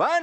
1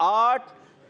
8,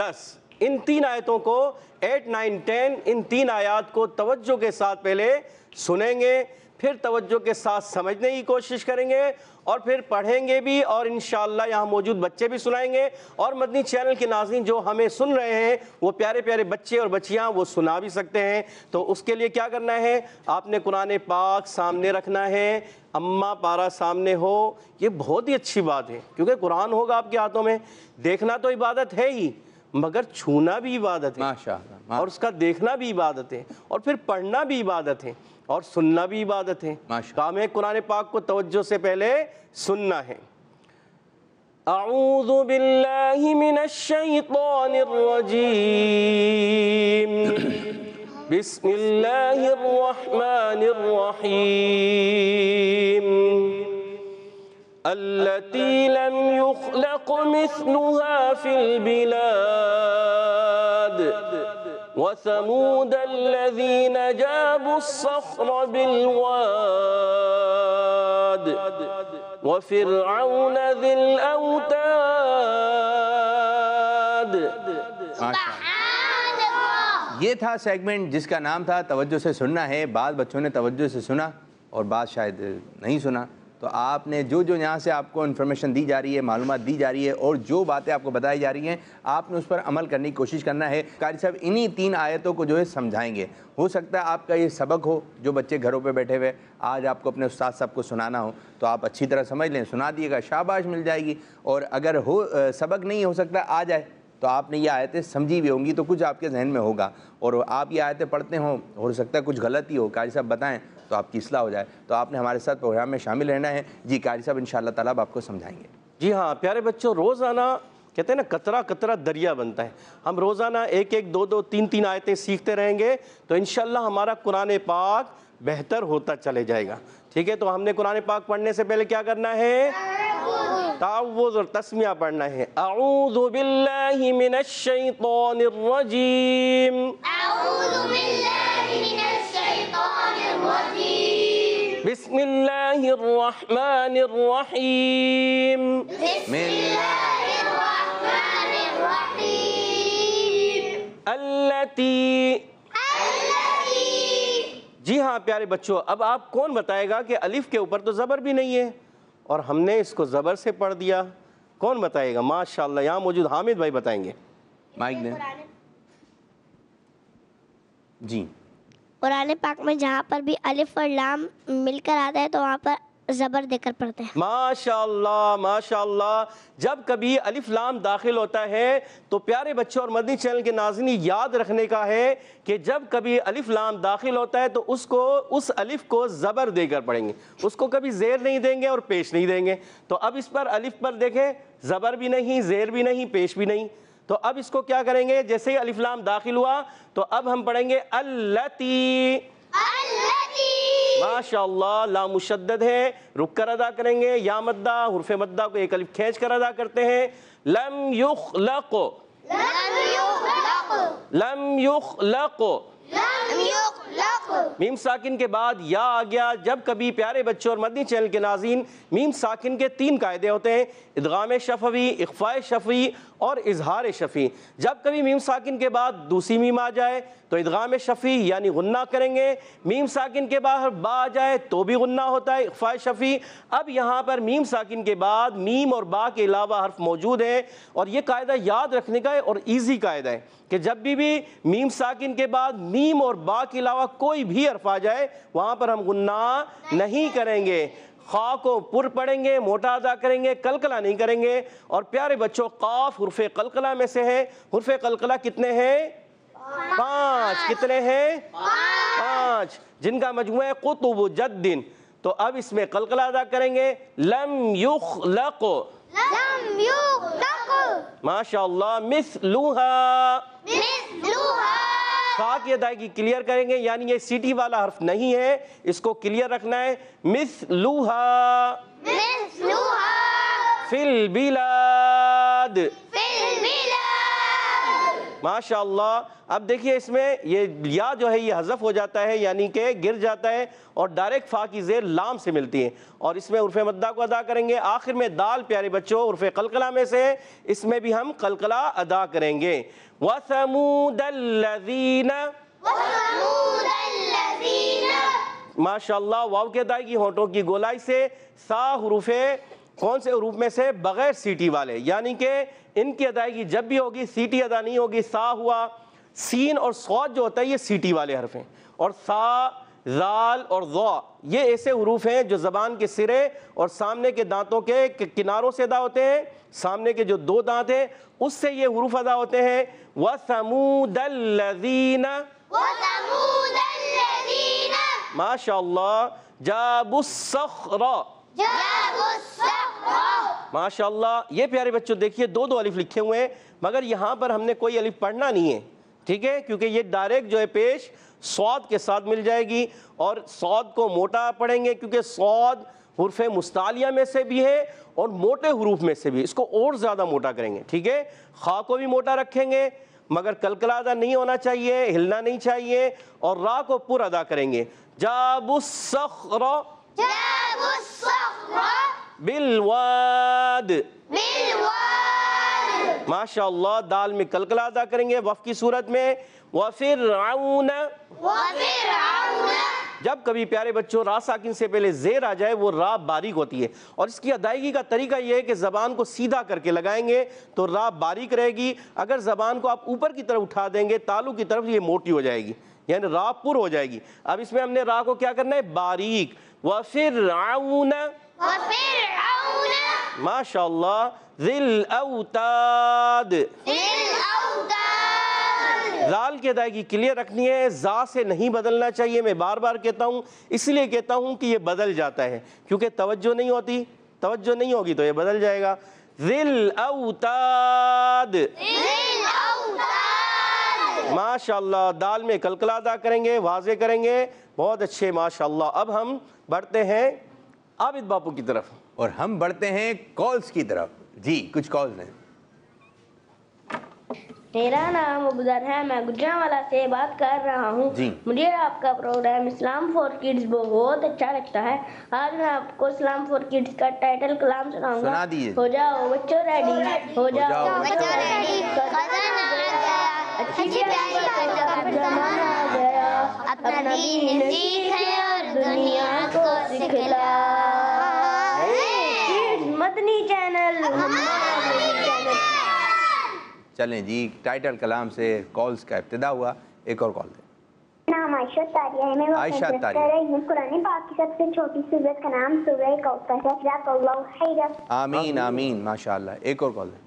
10 ان 3 آیتوں کو 8, 9, 10 ان 3 آیات کو توجہ کے ساتھ پہلے سنیں گے، پھر توجہ کے ساتھ سمجھنے کی کوشش کریں گے اور پھر پڑھیں گے بھی، اور انشاءاللہ یہاں موجود بچے بھی سنائیں گے، اور مدنی چینل کے ناظرین جو ہمیں سن رہے ہیں وہ پیارے پیارے بچے اور بچیاں وہ سنا بھی سکتے ہیں۔ تو اس کے لیے کیا کرنا ہے، آپ نے قرآن پاک سامنے رکھنا ہے، اماں پارا سامنے ہو، یہ بہت ہی اچھی بات ہے کیونکہ قرآن ہوگا آپ کے ہاتھوں میں۔ دیکھنا تو عبادت ہے ہی، مگر چھونا بھی عبادت ہے، ماشاءاللہ، اور اس کا دیکھنا بھی عبادت ہے، اور پھر پڑھنا بھی عبادت ہے، اور سننا بھی عبادت ہے۔ کام ہے قرآن پاک کو توجہ سے پہلے سننا ہے۔ اعوذ باللہ من الشیطان الرجیم، بسم اللہ الرحمن الرحیم، التي لم يخلق مثلها في البلاد وثمود الذين جابوا الصخر بالواد وفرعون ذي الأوتاد۔ یہ تھا سیگمنٹ جس کا نام تھا توجہ سے سننا ہے۔ بعض بچوں نے توجہ سے سنا اور بعض شاید نہیں سنا، تو آپ نے جو یہاں سے آپ کو انفارمیشن دی جا رہی ہے، معلومات دی جا رہی ہے، اور جو باتیں آپ کو بتائی جا رہی ہیں، آپ نے اس پر عمل کرنے کی کوشش کرنا ہے۔ قاری صاحب انہی 3 آیتوں کو جو ہے سمجھائیں گے۔ ہو سکتا ہے آپ کا یہ سبق ہو، جو بچے گھروں پہ بیٹھے ہوئے آج آپ کو اپنے استاد صاحب کو سنانا ہو تو آپ اچھی طرح سمجھ لیں، سنا دیے گا، شاباش مل جائے گی۔ اور اگر سبق نہیں ہو سکتا آ جائے تو آپ نے یہ آیتیں سمجھی بھی ہوں گی تو کچھ آپ کے ذہن میں ہوگا، اور آپ یہ آیتیں پڑھتے ہوں، ہو سکتا ہے کچھ غلطی ہو، قاری صاحب بتائیں تو آپ کی اصلاح ہو جائے۔ تو آپ نے ہمارے ساتھ پروگرام میں شامل رہنا ہے۔ جی قاری صاحب انشاءاللہ تعالیٰ آپ کو سمجھائیں گے۔ جی ہاں پیارے بچوں، روزانہ کہتے ہیں نا قطرہ قطرہ دریا بنتا ہے، ہم روزانہ 1 1 2 2 3 3 آیتیں سیکھتے رہیں گے تو انشاءاللہ ہمارا قرآن پاک بہتر ہوتا چلے جائے گا۔ ٹھیک ہے، تو ہم نے قرآن پاک پڑھنے سے پہلے کیا کرنا ہے، تعوذ اور تسمیہ پڑھنا ہے۔ اعوذ باللہ من الشیطان الرجیم، اعوذ باللہ من الشیطان الرجیم، بسم اللہ الرحمن الرحیم، بسم اللہ الرحمن الرحیم، التی۔ جی ہاں پیارے بچوں، اب آپ کون بتائے گا کہ الف کے اوپر تو زبر بھی نہیں ہے اور ہم نے اس کو زبر سے پڑھ دیا؟ کون بتائے گا؟ ماشاءاللہ یہاں موجود حامد بھائی بتائیں گے۔ مائک دیں۔ جی قرآن پاک میں جہاں پر بھی الف اور لام مل کر آتا ہے تو وہاں پر زبر دے کر پڑھتے ہیں۔ ماشاءاللہ ماشاءاللہ، جب کبھی الف لام داخل ہوتا ہے تو پیارے بچوں اور مدنی چینل کے ناظرین یاد رکھنے کا ہے کہ جب کبھی الف لام داخل ہوتا ہے تو اس الف کو زبر دے کر پڑھیں گے، اس کو کبھی زیر نہیں دیں گے اور پیش نہیں دیں گے۔ تو اب اس پر الف پر دیکھیں، زبر بھی نہیں، زیر بھی نہیں، پیش بھی نہیں، تو اب اس کو کیا کریں گے، جیسے ہی الف لام داخل ہوا تو اب ہم پڑھیں گے التی۔ ماشاءاللہ، لام مشدد ہے، رک کر ادا کریں گے، یا مدہ، حرف مدہ کو ایک الف کھینچ کر ادا کرتے ہیں۔ لم یخلق، لم یخلق، میم ساکن کے بعد یا آ گیا۔ جب کبھی پیارے بچوں اور مدنی چینل کے ناظرین، میم ساکن کے 3 قاعدے ہوتے ہیں، ادغام شفوی، اخفاء شفوی اور اظہار شفوی۔ جب کبھی میم ساکن کے بعد دوسری میم آ جائے تو ادغام شفوی یعنی غنہ کریں گے، میم ساکن کے بعد با آ جائے تو بھی غنہ ہوتا ہے، اخفاء شفوی۔ اب یہاں پر میم ساکن کے بعد میم اور با کے علاوہ حرف موجود ہے، اور یہ قاعدہ یاد رکھنے کا ہے اور ایزی قاعدہ ہے کہ جب بھی میم ساکن کے بعد میم اور با کے علاوہ کوئی بھی حرف آ جائے وہاں پر ہم غنہ نہیں کریں گے، خا کو پر پڑھیں گے، موٹا ادا کریں گے، قلقلہ نہیں کریں گے۔ اور پیارے بچوں، قاف حرف قلقلہ میں سے ہے۔ حرف قلقلہ کتنے ہیں؟ 5۔ کتنے ہیں؟ 5، جن کا مجموعہ ہے قطب جد۔ تو اب اس میں قلقلہ ادا کریں گے، لم یخلق، لم یخلق، ماشاءاللہ، مثلها، مثلها، خا کی ادائیگی کلیئر کریں گے، یعنی یہ سیٹی والا حرف نہیں ہے، اس کو کلیئر رکھنا ہے۔ مثلها، مثلها، فی البلاد، فی البلاد، ماشاءاللہ. اب دیکھیے اس میں یہ یا جو ہے یہ حذف ہو جاتا ہے یعنی کہ گر جاتا ہے اور ڈائریکٹ فا کی زیر لام سے ملتی ہے اور اس میں عرف مدہ کو ادا کریں گے. آخر میں دال پیارے بچوں عرف قلقلہ میں سے اس میں بھی ہم قلقلہ ادا کریں گے. وَثَمُودَ الَّذِينَ ماشاءاللہ واو کی ادائیگی ہونٹوں کی گولائی سے سا حروف کون سے حروف میں سے بغیر سیٹی والے یعنی کہ ان کی ادائیگی جب بھی ہوگی سیٹی ادا نہیں ہوگی. سا ہوا سین اور صاد جو ہوتا ہے یہ سیٹی والے حرف ہیں اور سا زال اور ضا یہ ایسے حروف ہیں جو زبان کے سرے اور سامنے کے دانتوں کے کناروں سے ادا ہوتے ہیں. سامنے کے جو دو دانت ہیں اس سے یہ حروف ادا ہوتے ہیں. وَثَمُودَ الَّذِينَ ماشاءاللہ جابوا الصخر ماشاءاللہ. یہ پیارے بچوں دیکھیے دو الف لکھے ہوئے ہیں مگر یہاں پر ہم نے کوئی الف پڑھنا نہیں ہے, ٹھیک ہے, کیونکہ یہ ڈائریکٹ جو ہے پیش صاد کے ساتھ مل جائے گی اور صاد کو موٹا پڑھیں گے کیونکہ صاد حرف مستعلیہ میں سے بھی ہے اور موٹے حروف میں سے بھی, اس کو اور زیادہ موٹا کریں گے, ٹھیک ہے. خا کو بھی موٹا رکھیں گے مگر قلقلہ ادا نہیں ہونا چاہیے, ہلنا نہیں چاہیے اور را کو پر ادا کریں گے. جابوا الصخر بالواد ماشاءاللہ. دال میں قلقلہ ادا کریں گے وف کی صورت میں. وفرعون جب کبھی پیارے بچوں را ساکن سے پہلے زیر آ جائے وہ را باریک ہوتی ہے اور اس کی ادائیگی کا طریقہ یہ ہے کہ زبان کو سیدھا کر کے لگائیں گے تو را باریک رہے گی. اگر زبان کو آپ اوپر کی طرف اٹھا دیں گے تالو کی طرف یہ موٹی ہو جائے گی یعنی را پر ہو جائے گی. اب اس میں ہم نے را کو کیا کرنا ہے باریک. وفرعون ماشاءاللہ ذی الاوتاد زال کی ادائیگی کلیئر رکھنی ہے, زا سے نہیں بدلنا چاہیے. میں بار بار کہتا ہوں اس لیے کہتا ہوں کہ یہ بدل جاتا ہے کیونکہ توجہ نہیں ہوتی, توجہ نہیں ہوگی تو یہ بدل جائے گا. ذی الاوتاد ماشاءاللہ. دال میں قلقلہ ادا کریں گے واضح کریں گے, بہت اچھے ماشاءاللہ. اب ہم بڑھتے ہیں عابد باپو کی طرف اور ہم بڑھتے ہیں کالز کی طرف. جی کچھ کالز ہیں. میرا نام ابوذر ہے, میں گجرانوالہ سے بات کر رہا ہوں. مجھے آپ کا پروگرام اسلام فور کڈز بہت اچھا لگتا ہے. آج میں آپ کو اسلام فور کڈز کا ٹائٹل کلام سناؤں گا. ہو جاؤ بچوں ریڈی, ہو جاؤ بچوں ریڈی, اچھی پیاری باتوں کا زمانہ آ گیا, اپنا دین سیکھے اور دنیا کو سکھلا. مدنی چینل چلیں جی ٹائٹل کلام سے کالز کا ابتدا ہوا. ایک اور کال دیں. نام عائشہ طاریہ ہے, میں عائشہ طاریہ کر رہی ہوں. قرآن پاک کی سب سے چھوٹی سورت کا نام سورہ کوثر ہے. جزاک اللہ خیرا. آمین آمین ماشاءاللہ. ایک اور کال دیں.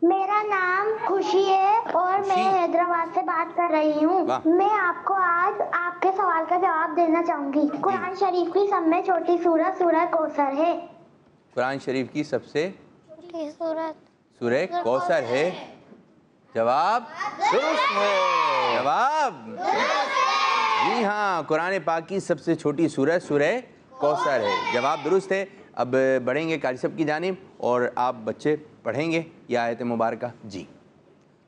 میرا نام خوشی ہے اور میں حیدرآباد سے بات کر رہی ہوں. میں آپ کو آج آپ کے سوال کا جواب دینا چاہوں گی. قرآن شریف کی سب میں چھوٹی سورت سورہ کوثر ہے. قرآن شریف کی سب سے چھوٹی سورت سورہ کوثر ہے. جواب درست ہے. جواب جی ہاں, قرآن پاک کی سب سے چھوٹی سورہ سورہ کوثر ہے. جواب درست ہے. اب بڑھیں گے قاری صاحب کی جانب اور آپ بچے پڑھیں گے یہ آیت مبارکہ. جی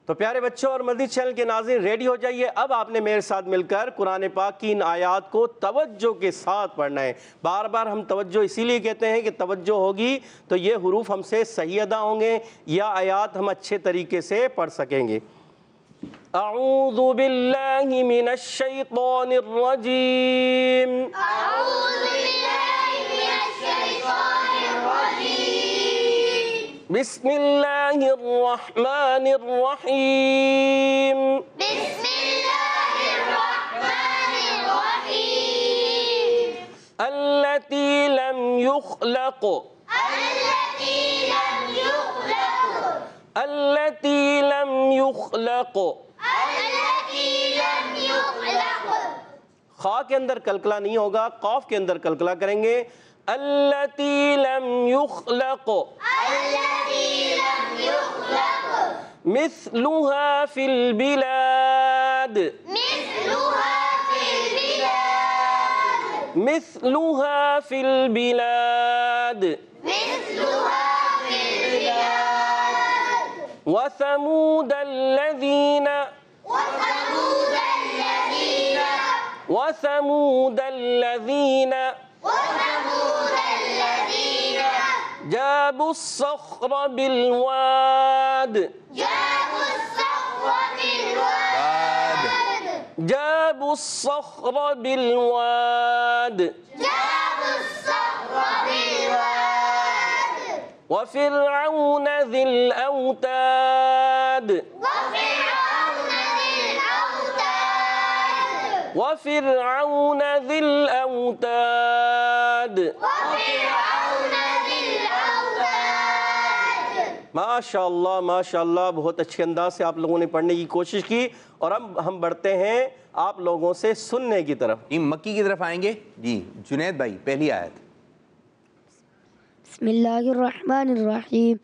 تو پیارے بچوں اور مدنی چینل کے ناظرین ریڈی ہو جائیے. اب آپ نے میرے ساتھ مل کر قرآن پاک کی ان آیات کو توجہ کے ساتھ پڑھنا ہے. بار بار ہم توجہ اسی لیے کہتے ہیں کہ توجہ ہوگی تو یہ حروف ہم سے صحیح ادا ہوں گے یا آیات ہم اچھے طریقے سے پڑھ سکیں گے. اعوذ باللہ من الشیطان الرجیم. اعوذ باللہ من الشیطان الرجیم. بسم اللہ الرحمن الرحیم. بسم اللہ الرحمن الرحیم. التی لم یخلق التي لم يخلق التی لم یخلق. التي لم يخلق. خا کے اندر قلقلہ نہیں ہوگا, قاف کے اندر قلقلہ کریں گے. التی لم یخلق التي لم يخلق مثلها في البلاد. مثلها في البلاد. مثلها في البلاد. مثلها في البلاد. وثمود الذين جابوا الصخر بالواد وفرعون ذي الأوتاد ماشاء اللہ بہت اچھے انداز سے آپ لوگوں نے پڑھنے کی کوشش کی. اور اب ہم بڑھتے ہیں آپ لوگوں سے سننے کی طرف. مکی کی طرف آئیں گے. جی جنید بھائی پہلی آیت. بسم اللہ الرحمن الرحیم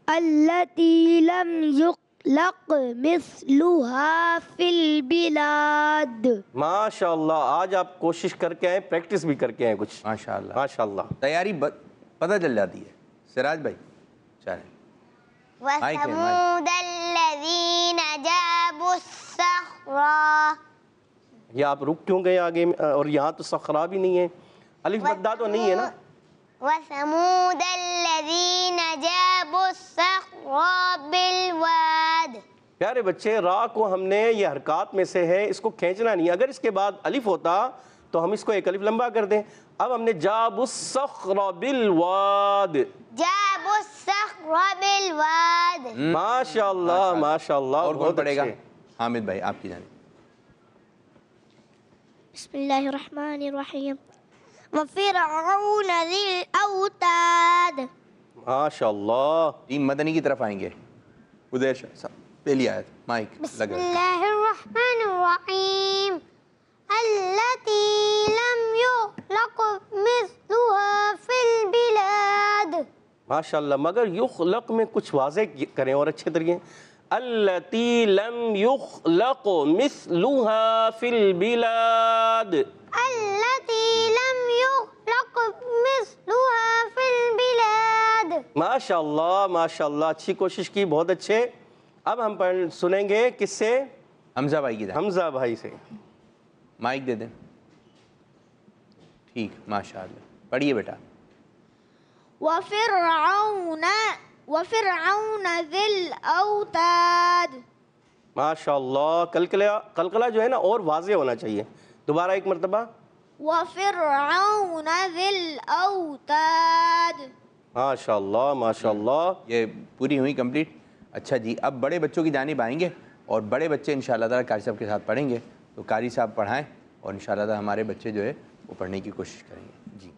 التی لم یخلق مثلها فی البلاد. ماشاء اللہ آج آپ کوشش کر کے آئے, پریکٹس بھی کر کے آئے کچھ. ماشاء اللہ ماشاء اللہ تیاری پتہ چل جاتی ہے. سراج بھائی چلیں. وثمود الذین جابوا الصخر. یہ آپ رک کیوں گئے آگے, اور یہاں تو صخرہ بھی نہیں ہے, الف مدہ تو نہیں ہے نا. وثمود الذین جابوا الصخر بالواد. پیارے بچے را کو ہم نے یہ حرکات میں سے ہے, اس کو کھینچنا نہیں. اگر اس کے بعد الف ہوتا تو ہم اس کو ایک الف لمبا کر دیں. اب ہم نے جابوا الصخر بالواد. جابوا الصخر بالواد. ماشاء اللہ. اور کون پڑھے گا؟ حامد بھائی آپ کی جانب. بسم اللہ الرحمن الرحیم وفرعون ذی الاوتاد. ماشاء اللہ. ٹیم مدنی کی طرف آئیں گے. ادیر شاہ صاحب پہلی آیت مائک بسم لگا. اللہ الرحمن الرحیم التی لم یخلق مثلها فی البلاد. ماشاء اللہ. مگر یخلق میں کچھ واضح کریں اور اچھے طریقے. التی لم یخلق مثلها فی البلاد. التی لم یخلق مثلها فی البلاد. ماشاء اللہ اچھی کوشش کی, بہت اچھے. اب ہم سنیں گے کس سے؟ حمزہ بھائی کی طرف. حمزہ بھائی سے. مائک دے دیں. ٹھیک ماشاء اللہ پڑھیے بیٹا. وفرعون ذی الاوتاد. ماشاء اللہ. قلقلہ جو ہے نا اور واضح ہونا چاہیے. دوبارہ ایک مرتبہ. وفرعون ذی الاوتاد. ماشاء اللہ. یہ پوری ہوئی کمپلیٹ. اچھا جی اب بڑے بچوں کی جانب آئیں گے اور بڑے بچے انشاءاللہ تعالیٰ قاری صاحب کے ساتھ پڑھیں گے. تو قاری صاحب پڑھائیں اور انشاءاللہ تعالیٰ ہمارے بچے جو ہے وہ پڑھنے کی کوشش کریں گے. جی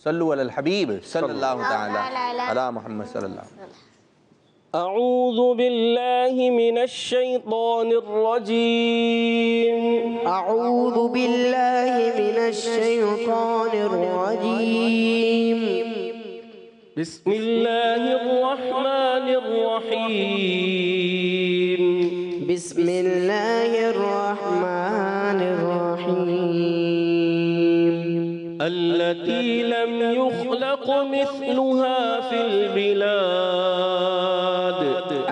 صلو علی الحبیب صلی اللہ تعالیٰ علی محمد صلی اللہ علیہ وسلم. اعوذ باللہ من الشیطان الرجیم. اعوذ باللہ من الشیطان الرجیم. بسم اللہ الرحمن الرحیم. بسم اللہ الرحمن الرحیم. التي لم يخلق مثلها في البلاد.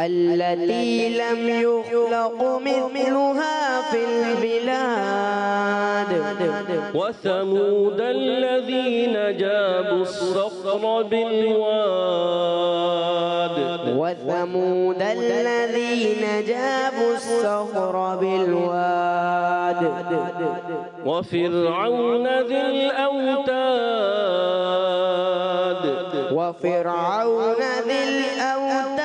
التي لم يخلق مثلها في البلاد. وثمود الذين جابوا الصخر بالواد. وثمود الذين جابوا الصخر بالواد. وفرعون ذي الأوتاد. وفرعون ذي الأوتاد.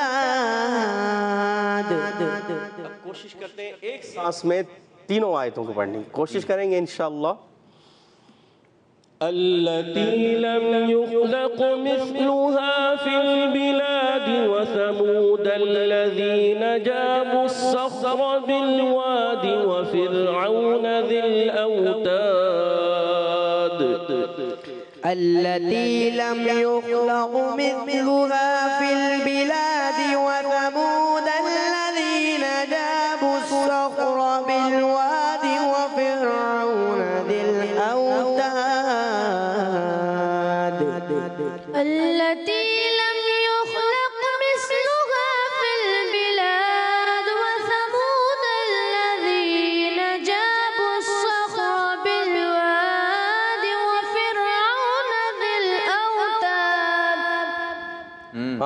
اب کوشش کرتے ہیں ایک سانس میں تینوں آیتوں کو پڑھنے کی کوشش کریں گے انشاءاللہ. التي لم يخلق مثلها في البلاد. وثمود الذين جابوا الصخر بالواد. وفرعون ذي الأوتاد. التي لم يخلق مثلها في البلاد. وثمود الذين جابوا الصخر بالواد. وفرعون ذي الأوتاد. التي لم يخلق مثلها في البلاد.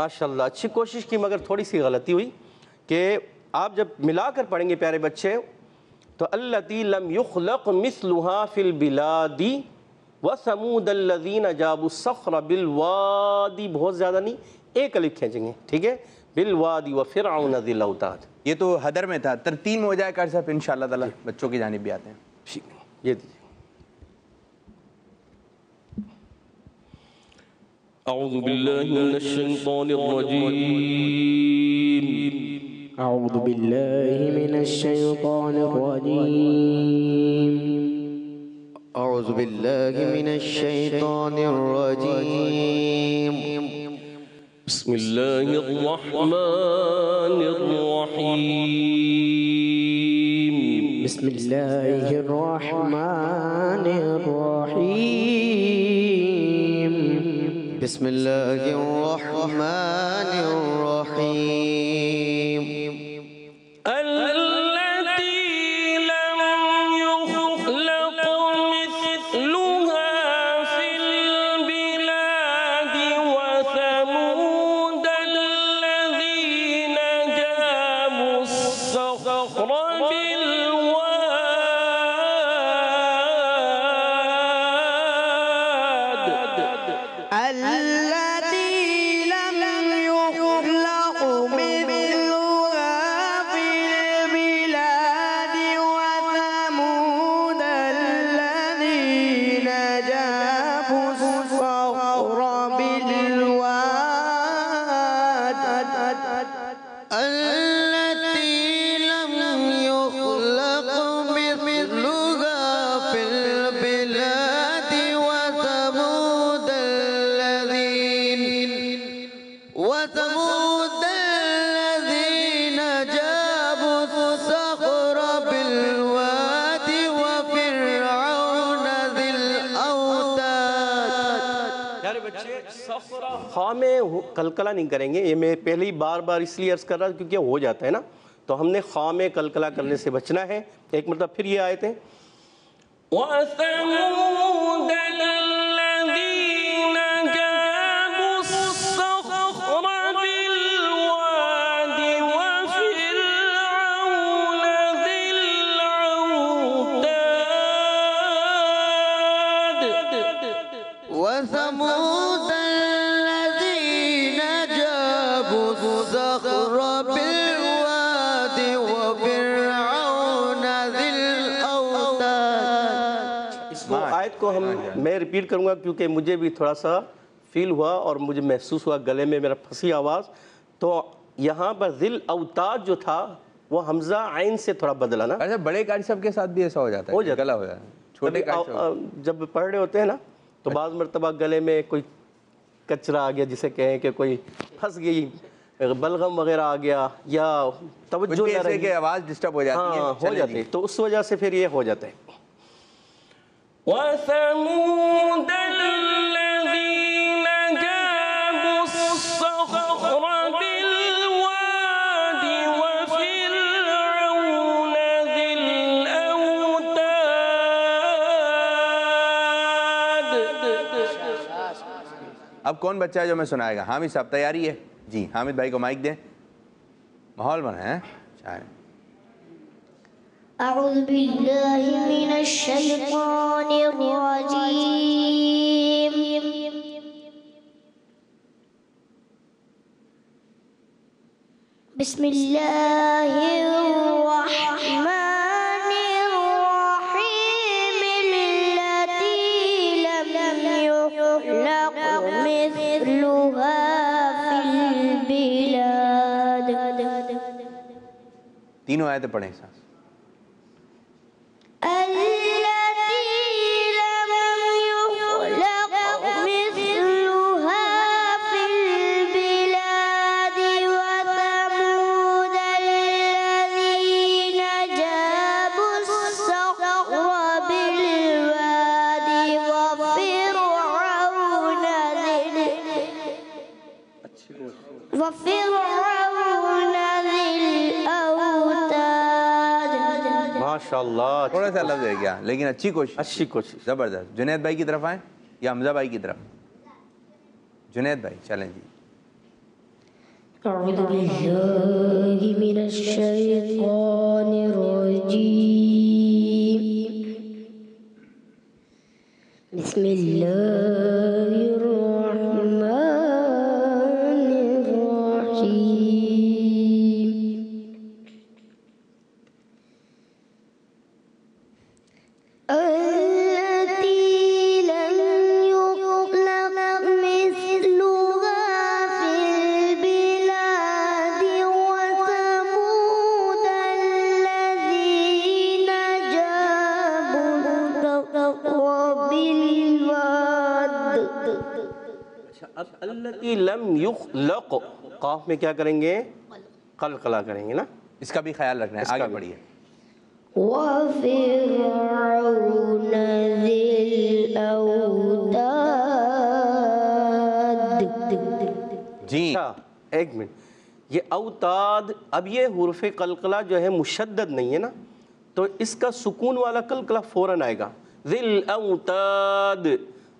ماشاءاللہ اچھی کوشش کی، مگر تھوڑی سی غلطی ہوئی کہ آپ جب ملا کر پڑھیں گے پیارے بچے تو التی لم یخلق مثلها فی البلاد وثمود الذین جابوا الصخر بالوادی، بہت زیادہ نہیں، ایک الف کھینچیں گے، ٹھیک ہے، بالوادی وفرعون ذی الاوتاد. یہ تو حدر میں تھا، ترتیب میں ہو جائے قاری صاحب انشاءاللہ تعالی. بچوں کی جانب بھی آتے ہیں. یہ دیجیے. اعوذ باللہ من الشیطان الرجیم. أعوذ بالله من الشيطان الرجيم. أعوذ بالله من الشيطان الرجيم. بسم الله الرحمن الرحيم. بسم الله الرحمن الرحيم. بسم الله الرحمن الرحيم. التي لم يخلق مثلها في البلاد وثمود الذين جابوا الصخر بالواد. التي لم يخلق مثلها في البلاد وثمود الذين جابوا الصخر بالواد. التي لم يخلق مثلها في البلاد وثمود الذين جابوا الصخر بالواد وفرعون ذي الأوتاد. پیارے بچے خواہ میں کلکلہ نہیں کریں گے، یہ میں پہلے ہی بار بار اس لیے عرض کر رہا کیونکہ ہو جاتا ہے نا، تو ہم نے خواہ میں کلکلہ کرنے سے بچنا ہے. ایک مرتبہ پھر یہ آیتیں. وَثَمُودَ الَّذِينَ جَابُوا الصَّخْرَ بِالْوَادِ وَفِرْعَوْنَ ذِي الْأَوْتَادِ. وثمود الذين جابوا الصخر بالواد وفرعون ذي الأوتاد. اس کو آیت کو میں ریپیٹ کروں گا کیونکہ مجھے بھی تھوڑا سا فیل ہوا اور مجھے محسوس ہوا گلے میں میرا پھنسی آواز. تو یہاں پر ذل اوتاد جو تھا وہ حمزہ عین سے تھوڑا بدلا نا. اچھا بڑے قاری صاحب کے ساتھ بھی ایسا ہو جاتا ہے؟ گلا ہو جاتا ہے. چھوٹے قاری صاحب جب پڑھ رہے ہوتے ہیں نا تو بعض مرتبہ گلے میں کوئی کچرا آ گیا، جسے کہیں کہ کوئی پھنس گئی، بلغم وغیرہ آ گیا، یا توجہ نہ رہی، کہ آواز ڈسٹرب ہو جاتی ہے. ہو جاتی ہے، تو اس وجہ سے پھر یہ ہو جاتا ہے. وَثَمُودَ الَّذِينَ جَابُوا الصَّخْرَ بِالْوَادِ وَفِرْعَوْنَ ذِي الْأَوْتَادِ. اب کون بچہ ہے جو میں سنائے گا؟ حامد صاحب تیاری ہے؟ جی حامد بھائی کو مائک دیں، ماحول بنا ہے. أعوذ بالله من الشيطان الرجيم. بسم الله الرحمن الرحيم. التي لم يخلق مثلها في البلاد. تینوں آیتیں پڑھیں ساتھ. التي لم يخلق مثلها في البلاد وثمود الذين جابوا الصخر بالواد وفرعون ذي الأوتاد. ماشاءاللہ تھوڑا سا لفظ ہے کیا، لیکن اچھی کوشش، اچھی کوشش. زبردست. جنید بھائی کی طرف آئیں یا حمزہ بھائی کی طرف؟ جنید بھائی چلیں جی. أعوذ بالله من الشيطان الرجيم بسم الله الرحمن الرحيم التي لم يخلق مثلها في البلاد وثمود الذين جابوا الصخر بالواد. اب التی لم یخلق قاف میں کیا کریں گے؟ قلقلہ کریں گے نا. اس کا بھی خیال رکھنا ہے. آگے بڑھیے. وفرعون ذي الأوتاد. جی اچھا ایک منٹ, یہ اوتاد, اب یہ حرف قلقلہ جو ہے مشدد نہیں ہے نا, تو اس کا سکون والا قلقلہ فوراً آئے گا. ذل اوتاد,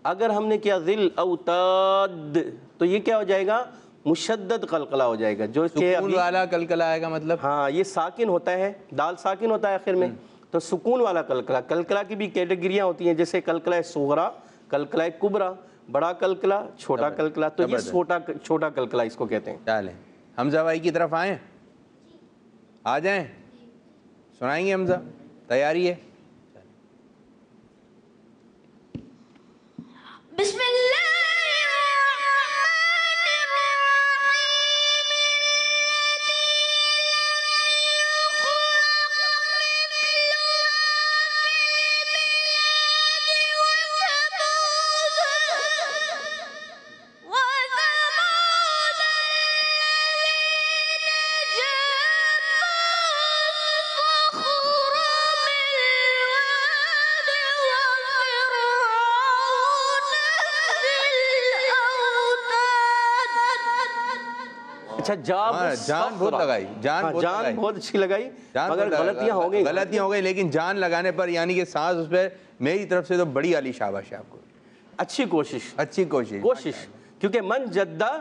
اگر ہم نے کیا ذل اوتاد تو یہ کیا ہو جائے گا؟ مشدد قلقلہ ہو جائے گا. جو کہ سکون والا قلقلہ آئے گا, مطلب ہاں یہ ساکن ہوتا ہے, دال ساکن ہوتا ہے آخر میں, تو سکون والا قلقلہ. قلقلہ کی بھی کیٹیگریاں ہوتی ہیں, جیسے قلقلہ صغرا, قلقلہ کبرا, بڑا قلقلہ, چھوٹا قلقلہ. تو یہ چھوٹا قلقلہ اس کو کہتے ہیں. چلیں حمزہ بھائی کی طرف آئیں, آ جائیں, سنائیں گے حمزہ, تیاری ہے؟ بسم اللہ اچھا جان بہت لگائی, جان بہت اچھی لگائی, مگر غلطیاں ہو گئی لیکن جان لگانے پر یعنی کہ سانس اس پہ میری طرف سے تو بڑی عالی شاباش ہے آپ کو. اچھی کوشش, کیونکہ من جدہ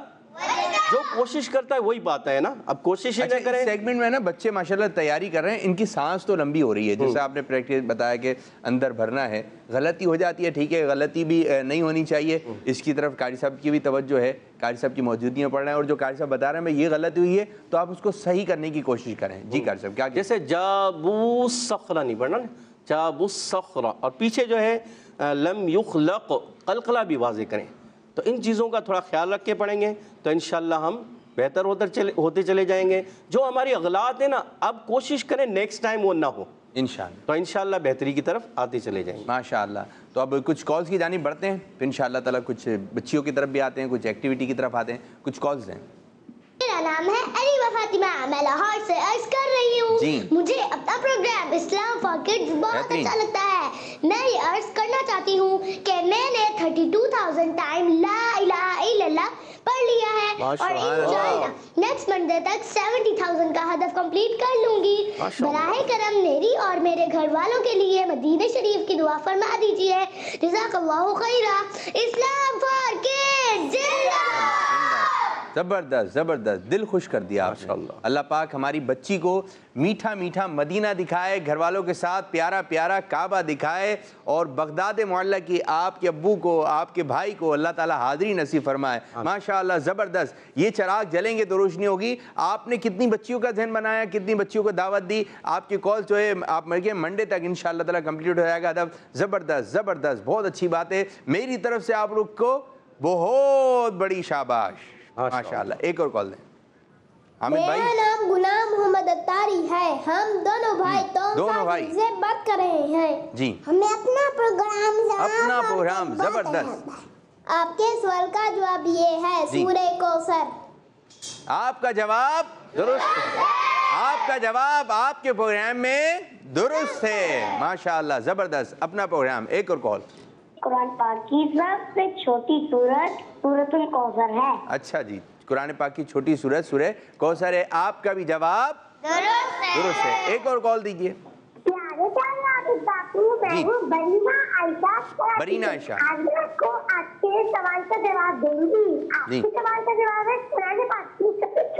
جو کوشش کرتا ہے وہی پاتا ہے نا. اب کوشش ہی نہ کریں. سیگمنٹ میں نا بچے ماشاءاللہ تیاری کر رہے ہیں, ان کی سانس تو لمبی ہو رہی ہے, جیسے آپ نے پریکٹس بتایا کہ اندر بھرنا ہے, غلطی ہو جاتی ہے, ٹھیک ہے, غلطی بھی نہیں ہونی چاہیے. اس کی طرف قاری صاحب کی بھی توجہ ہے, قاری صاحب کی موجودگی میں پڑھ رہے ہیں, اور جو قاری صاحب بتا رہے ہیں یہ غلطی ہوئی ہے تو آپ اس کو صحیح کرنے کی کوشش کریں. جی قاری صاحب کیا؟ جیسے جابو الصخرہ نہیں پڑھنا, جابو الصخرہ, اور پیچھے جو ہے لم یخلق قلقلہ بھی واضح کریں. تو ان چیزوں کا تھوڑا خیال رکھ کے پڑھیں گے تو انشاءاللہ ہم بہتر ہوتے چلے جائیں گے. جو ہماری اغلاط ہیں نا, اب کوشش کریں نیکسٹ ٹائم وہ نہ ہو انشاءاللہ, تو انشاءاللہ بہتری کی طرف آتے چلے جائیں گے ماشاءاللہ. تو اب کچھ کالز کی جانب بڑھتے ہیں, پھر انشاءاللہ تعالیٰ کچھ بچیوں کی طرف بھی آتے ہیں, کچھ ایکٹیویٹی کی طرف آتے ہیں. کچھ کالز ہیں. میرا نام ہے علیمہ فاطمہ, میں لاہور سے عرض کر رہی ہوں. مجھے اپنا پروگرام اسلام فار کڈز بہت اچھا لگتا ہے. میں یہ عرض کرنا چاہتی ہوں کہ میں نے 32,000 ٹائم لا الہ الا اللہ پڑھ لیا ہے, اور انشاءاللہ نیکسٹ منڈے تک 70,000 کا ہدف کمپلیٹ کر لوں گی. براہ کرم میری اور میرے گھر والوں کے لیے مدینہ شریف کی دعا فرما دیجیے. جزاک اللہ خیرہ. اسلام فار کڈز زبردست, دل خوش کر دیا آپ نے. اللہ پاک ہماری بچی کو میٹھا میٹھا مدینہ دکھائے, گھر والوں کے ساتھ پیارا پیارا کعبہ دکھائے, اور بغداد معلیٰ کی آپ کے ابو کو, آپ کے بھائی کو اللہ تعالیٰ حاضری نصیب فرمائے. ماشاءاللہ زبردست. یہ چراغ جلیں گے تو روشنی ہوگی. آپ نے کتنی بچیوں کا ذہن بنایا, کتنی بچیوں کو دعوت دی. آپ کی کال جو ہے آپ منڈے تک انشاءاللہ تعالیٰ کمپلیٹ ہو جائے گا ہدف. زبردست, بہت اچھی بات ہے. میری طرف سے آپ لوگ کو بہت بڑی شاباش. ماشاءاللہ. ایک اور کال دیں. میرا نام غلام محمد اتاری ہے. ہم دونوں بھائی سے بات کر رہے ہیں. جی ہمیں اپنا پروگرام زبردست. آپ کے سوال کا جواب یہ ہے, سورہ کوثر. آپ کا جواب درست, آپ کا جواب آپ کے پروگرام میں درست ہے. ماشاءاللہ زبردست. اپنا پروگرام. ایک اور کال. قرآن پاک کی سب سے چھوٹی سورت سورۃ الکوثر ہے. اچھا جی, قرآن پاک کی چھوٹی سورت سورہ کوثر ہے. آپ کا بھی جواب درست ہے. ایک اور کال دیجیے. برینا عائشہ آج میں کو آپ کے سوال کا جواب دوں گی. آپ کے سوال کا جواب ہے قرآن پاک کی سب سے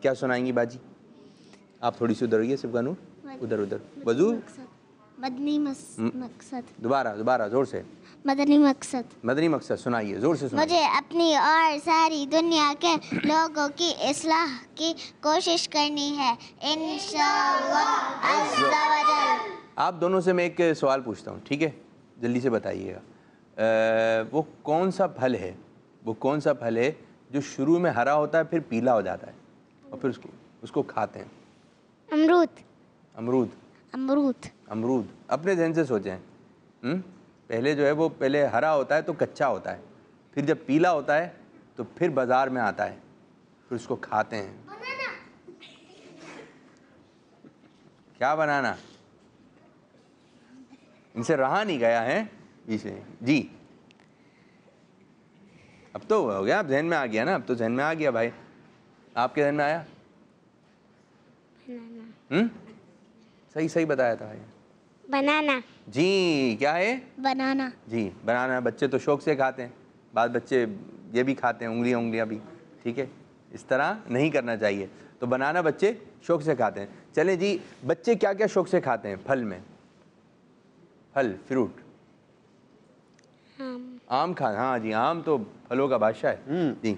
کیا سنائیں گی باجی؟ آپ تھوڑی سی ادھر ہوئیے، صرف کا نور ادھر وضو مدنی مقصد، دوبارہ زور سے، مدنی مقصد سنائیے، زور سے سنائیے۔ مجھے اپنی اور ساری دنیا کے لوگوں کی اصلاح کی کوشش کرنی ہے انشاءاللہ عز و جل۔ آپ دونوں سے میں ایک سوال پوچھتا ہوں، ٹھیک ہے؟ جلدی سے بتائیے گا، وہ کون سا پھل ہے جو شروع میں ہرا ہوتا ہے پھر پیلا ہو جاتا ہے اور پھر اس کو کھاتے ہیں؟ امرود۔ اپنے ذہن سے سوچیں، پہلے جو ہے وہ پہلے ہرا ہوتا ہے تو کچا ہوتا ہے، پھر جب پیلا ہوتا ہے تو پھر بازار میں آتا ہے، پھر اس کو کھاتے ہیں۔ کیا بنانا؟ ان سے رہا نہیں گیا ہے جی، اب تو ہو گیا، اب ذہن میں آ گیا نا، اب تو ذہن میں آ گیا بھائی، آپ کے ذہن میں آیا؟ صحیح بتایا تھا بھائی، بنانا۔ جی کیا ہے؟ بنانا۔ جی بنانا، بچے تو شوق سے کھاتے ہیں، بعض بچے یہ بھی کھاتے ہیں انگلیاں بھی، ٹھیک ہے، اس طرح نہیں کرنا چاہیے۔ تو بنانا بچے شوق سے کھاتے ہیں۔ چلیں جی، بچے کیا کیا شوق سے کھاتے ہیں پھل میں؟ فروٹ، آم کھاتے، ہاں جی، آم تو پھلوں کا بادشاہ ہے جی،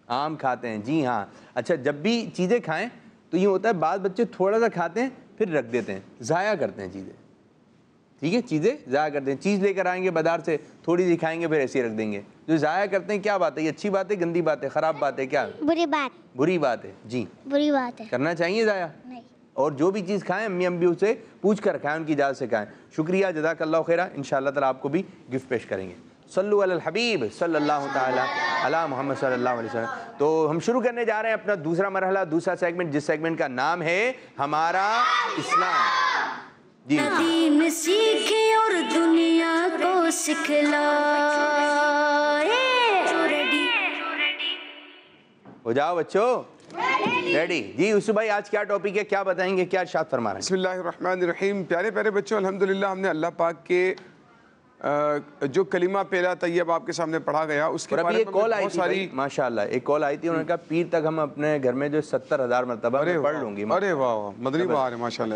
آم کھاتے ہیں جی ہاں۔ اچھا، جب بھی چیزیں کھائیں تو یہ ہوتا ہے بعض بچے تھوڑا سا کھاتے ہیں پھر رکھ دیتے ہیں، ضائع کرتے ہیں چیزیں، ٹھیک ہے، چیزیں ضائع کرتے ہیں۔ چیز لے کر آئیں گے بازار سے، تھوڑی سی کھائیں گے پھر ایسے ہی رکھ دیں گے۔ جو ضائع کرتے ہیں، کیا بات ہے؟ یہ اچھی بات ہے، گندی بات ہے، خراب بات ہے، کیا؟ بری بات ہے جی، بری بات ہے، کرنا چاہیے ضائع؟ نہیں۔ اور جو بھی چیز کھائیں امی ابو سے پوچھ کر کھائیں، ان کی اجازت سے کھائیں۔ شکریہ، جزاک اللہ خیرہ۔ انشاءاللہ تعالیٰ آپ کو بھی گفٹ پیش کریں گے۔ صلو علی الحبیب صلی اللہ تعالیٰ علی محمد صلی اللہ علیہ وسلم۔ تو ہم شروع کرنے جا رہے ہیں اپنا دوسرا مرحلہ، دوسرا سیگمنٹ، جس سیگمنٹ کا نام ہے ہمارا اسلام۔ جی دین سیکھے اور دنیا کو سکھلائے۔ ہو جاؤ بچوں، ریڈی؟ جی یوسف بھائی، آج کیا ٹاپک ہے، کیا بتائیں گے، کیا ارشاد فرما رہے ہیں؟ بسم اللہ الرحمن الرحیم۔ پیارے پیارے بچوں، الحمدللہ ہم نے اللہ پاک کے جو کلمہ پہلا طیب آپ کے سامنے پڑھا گیا، اس کے بارے میں بہت ساری، ماشاءاللہ ایک کال آئی تھی، انہوں نے کہا پیر تک ہم اپنے گھر میں جو 70,000 مرتبہ پڑھ لوں گی۔ ارے واہ، مدنی بہار ہے ماشاءاللہ،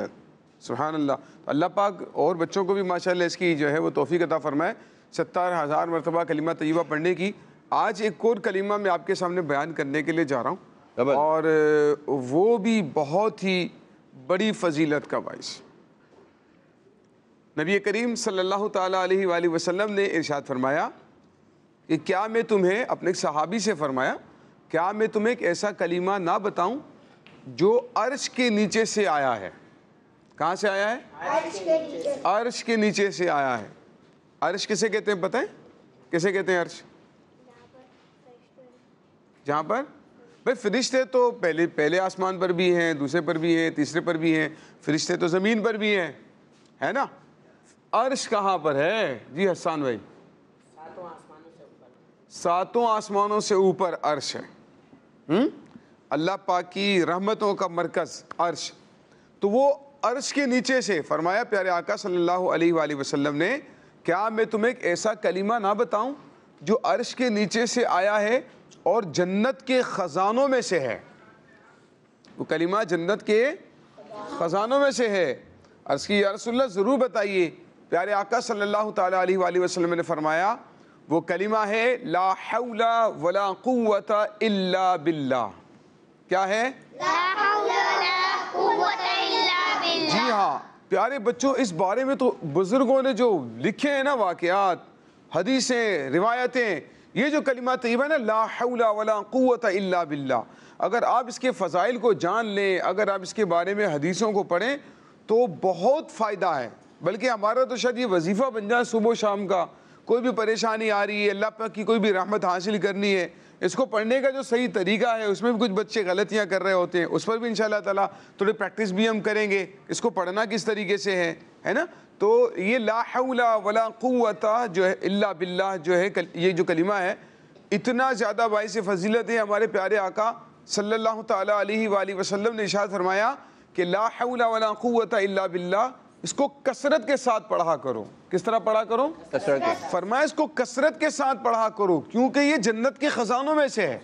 سبحان اللہ۔ اللہ پاک اور بچوں کو بھی ماشاءاللہ اس کی جو ہے وہ توفیق عطا فرمائے 70,000 مرتبہ کلمہ طیبہ پڑھنے کی۔ آج ایک اور کلمہ میں آپ کے سامنے بیان کرنے کے لیے جا رہا ہوں، اور وہ بھی بہت ہی بڑی فضیلت کا باعث۔ نبی کریم صلی اللہ تعالیٰ علیہ وآلہ وسلم نے ارشاد فرمایا کہ کیا میں تمہیں، اپنے ایک صحابی سے فرمایا، کیا میں تمہیں ایک ایسا کلمہ نہ بتاؤں جو عرش کے نیچے سے آیا ہے؟ کہاں سے آیا ہے؟ عرش کے نیچے سے آیا ہے۔ عرش کسے کہتے ہیں پتہ ہے؟ کسے کہتے ہیں عرش؟ جہاں پر بھائی فرشتے تو پہلے آسمان پر بھی ہیں، دوسرے پر بھی ہیں، تیسرے پر بھی ہیں، فرشتے تو زمین پر بھی ہیں، ہے نا؟ عرش کہاں پر ہے؟ جی حسان بھائی، ساتوں آسمانوں سے اوپر عرش ہے۔ اللہ پاک کی رحمتوں کا مرکز عرش۔ تو وہ عرش کے نیچے سے فرمایا پیارے آقا صلی اللہ علیہ وآلہ وسلم نے، کیا میں تمہیں ایک ایسا کلمہ نہ بتاؤں جو عرش کے نیچے سے آیا ہے اور جنت کے خزانوں میں سے ہے؟ وہ کلمہ جنت کے خزانوں میں سے ہے۔ عرض کی یا رسول اللہ ضرور بتائیے۔ پیارے آقا صلی اللہ تعالیٰ علیہ وآلہ وسلم نے فرمایا وہ کلمہ ہے لا حول ولا قوت الا باللہ۔ کیا ہے؟ لا حول ولا قوت الا باللہ۔ جی ہاں پیارے بچوں، اس بارے میں تو بزرگوں نے جو لکھے ہیں نا واقعات، حدیثیں، روایتیں، یہ جو کلمہ طیبہ ہے نا لا حول ولا قوت الا باللہ، اگر آپ اس کے فضائل کو جان لیں، اگر آپ اس کے بارے میں حدیثوں کو پڑھیں تو بہت فائدہ ہے۔ بلکہ ہمارا تو شاید یہ وظیفہ بن جائے صبح و شام کا، کوئی بھی پریشانی آ رہی ہے، اللہ پاک کی کوئی بھی رحمت حاصل کرنی ہے، اس کو پڑھنے کا جو صحیح طریقہ ہے، اس میں بھی کچھ بچے غلطیاں کر رہے ہوتے ہیں، اس پر بھی انشاءاللہ تعالیٰ تھوڑی پریکٹس بھی ہم کریں گے، اس کو پڑھنا کس طریقے سے ہے نا؟ تو یہ لا حول ولا قوت جو ہے الا باللہ جو ہے، یہ جو کلمہ ہے اتنا زیادہ باعث فضیلت ہے۔ ہمارے پیارے آقا صلی اللہ تعالیٰ علیہ وآلہ وسلم نے ارشاد فرمایا کہ لا حول ولا قوت الا باللہ، اس کو کثرت کے ساتھ پڑھا کرو۔ کس طرح پڑھا کرو؟ کثرت کے۔ فرمایا اس کو کثرت کے ساتھ پڑھا کرو، کیونکہ یہ جنت کے خزانوں میں سے ہے۔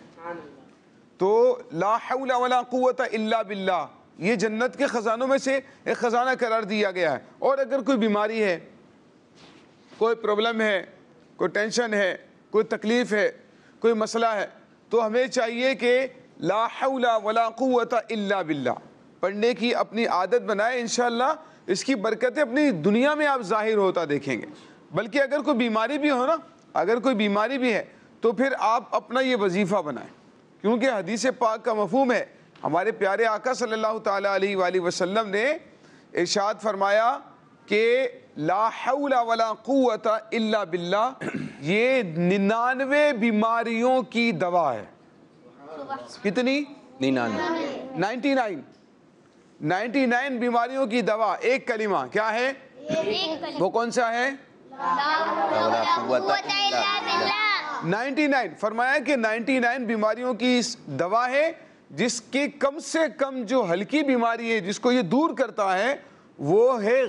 تو لا حول ولا قوت الا باللہ یہ جنت کے خزانوں میں سے ایک خزانہ قرار دیا گیا ہے. اور اگر کوئی بیماری ہے, کوئی پرابلم ہے, کوئی ٹینشن ہے, کوئی تکلیف ہے, کوئی مسئلہ ہے, تو ہمیں چاہیے کہ لا حول ولا قوت الا باللہ پڑھنے کی اپنی عادت بنائے. انشاءاللہ اس کی برکتیں اپنی دنیا میں آپ ظاہر ہوتا دیکھیں گے. بلکہ اگر کوئی بیماری بھی ہو نا, اگر کوئی بیماری بھی ہے تو پھر آپ اپنا یہ وظیفہ بنائیں, کیونکہ حدیث پاک کا مفہوم ہے. ہمارے پیارے آقا صلی اللہ تعالیٰ علیہ وآلہ وسلم نے ارشاد فرمایا کہ لا حول ولا قوت الا باللہ یہ 99 بیماریوں کی دوا ہے. کتنی؟ 99 بیماریوں کی دوا. ایک کلمہ کیا ہے؟ وہ کون سا ہے؟ 99. فرمایا کہ 99 بیماریوں کی دوا ہے, جس کی کم سے کم جو ہلکی بیماری ہے جس کو یہ دور کرتا ہے وہ ہے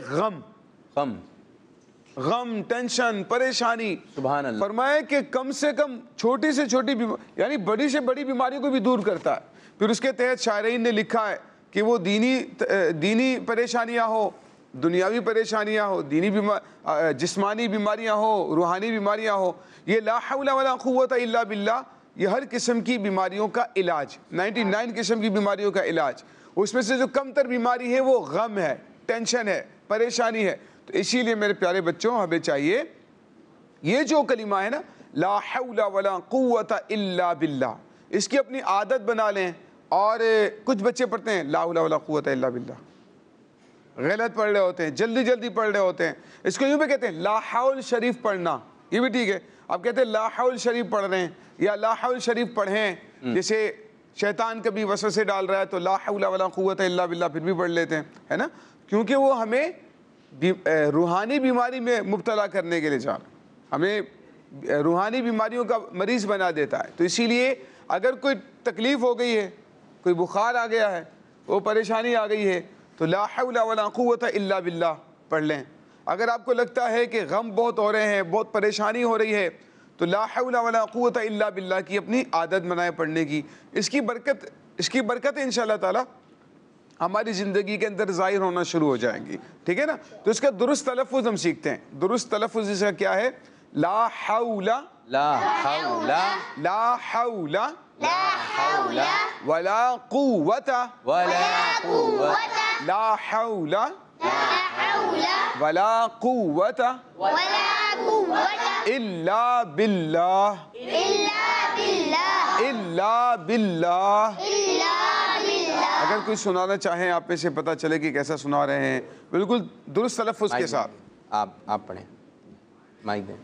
غم, ٹینشن, پریشانی. سبحان اللہ. فرمایا کہ کم سے کم چھوٹی سے چھوٹی یعنی بڑی سے بڑی بیماریوں کو بھی دور کرتا ہے. پھر اس کے تحت شاعرین نے لکھا ہے کہ وہ دینی پریشانیاں ہو, دنیاوی پریشانیاں ہو, جسمانی بیماریاں ہو, روحانی بیماریاں ہو, یہ لا حول ولا قوت الا باللہ یہ ہر قسم کی بیماریوں کا علاج, 99 قسم کی بیماریوں کا علاج. اس میں سے جو کم تر بیماری ہے وہ غم ہے, ٹینشن ہے, پریشانی ہے. تو اسی لیے میرے پیارے بچوں ہمیں چاہیے یہ جو کلمہ ہے نا لا حول ولا قوت الا باللہ اس کی اپنی عادت بنا لیں. اور کچھ بچے پڑھتے ہیں لا حول ولا قوت الا باللہ, غلط پڑھ رہے ہوتے ہیں, جلدی پڑھ رہے ہوتے ہیں. اس کو یوں بھی کہتے ہیں لا حول شریف پڑھنا, یہ بھی ٹھیک ہے. آپ کہتے ہیں لا حول شریف پڑھ رہے ہیں یا لا حول شریف پڑھیں, جیسے شیطان کبھی وسوسے ڈال رہا ہے تو لا حول ولا قوت الا باللہ پھر بھی پڑھ لیتے ہیں, ہے نا, کیونکہ وہ ہمیں روحانی بیماری میں مبتلا کرنے کے لیے چاہ رہا ہے, ہمیں روحانی بیماریوں کا مریض بنا دیتا ہے. تو اسی لیے اگر کوئی تکلیف ہو گئی ہے, کوئی بخار آ گیا ہے, وہ پریشانی آ گئی ہے, تو لا حول ولا قوت الا باللہ پڑھ لیں. اگر آپ کو لگتا ہے کہ غم بہت ہو رہے ہیں, بہت پریشانی ہو رہی ہے, تو لا حول ولا قوت الا باللہ کی اپنی عادت بنائے پڑھنے کی. اس کی برکت انشاءاللہ تعالی ہماری زندگی کے اندر ظاہر ہونا شروع ہو جائیں گی. ٹھیک ہے نا. تو اس کا درست تلفظ ہم سیکھتے ہیں. درست تلفظ اس کا کیا ہے؟ لا حول ولا قوت لا حول ولا قوت الا باللہ اگر کوئی سنانا چاہیں آپ میں سے پتہ چلے کہ کیسا سنا رہے ہیں بالکل درست تلفظ کے ساتھ. آپ پڑھیں, مائک دیں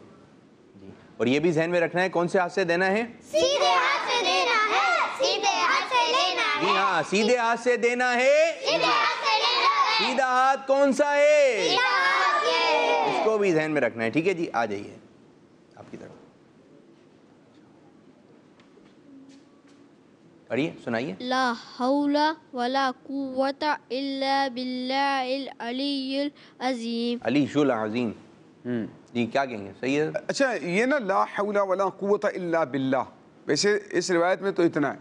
جی. اور یہ بھی ذہن میں رکھنا ہے کون سے ہاتھ سے دینا ہے؟ سیدھے ہاتھ سے دینا ہے, سیدھے ہاتھ سے لینا ہے. جی ہاں, سیدھے ہاتھ سے دینا ہے. سیدھے ہاتھ سے لینا ہے. سیدھا ہاتھ کون سا ہے؟ سیدھا ہاتھ یہ. اس کو بھی ذہن میں رکھنا ہے. ٹھیک ہے جی, آ جائیے آپ کی طرف, پڑھیے, سنائیے. لا حول ولا قوت الا باللہ العلی العظیم. علی شل عظیم. جی کیا کہیں گے؟ صحیح ہے. اچھا یہ نا لا حول ولا قوت الا باللہ, ویسے اس روایت میں تو اتنا ہے,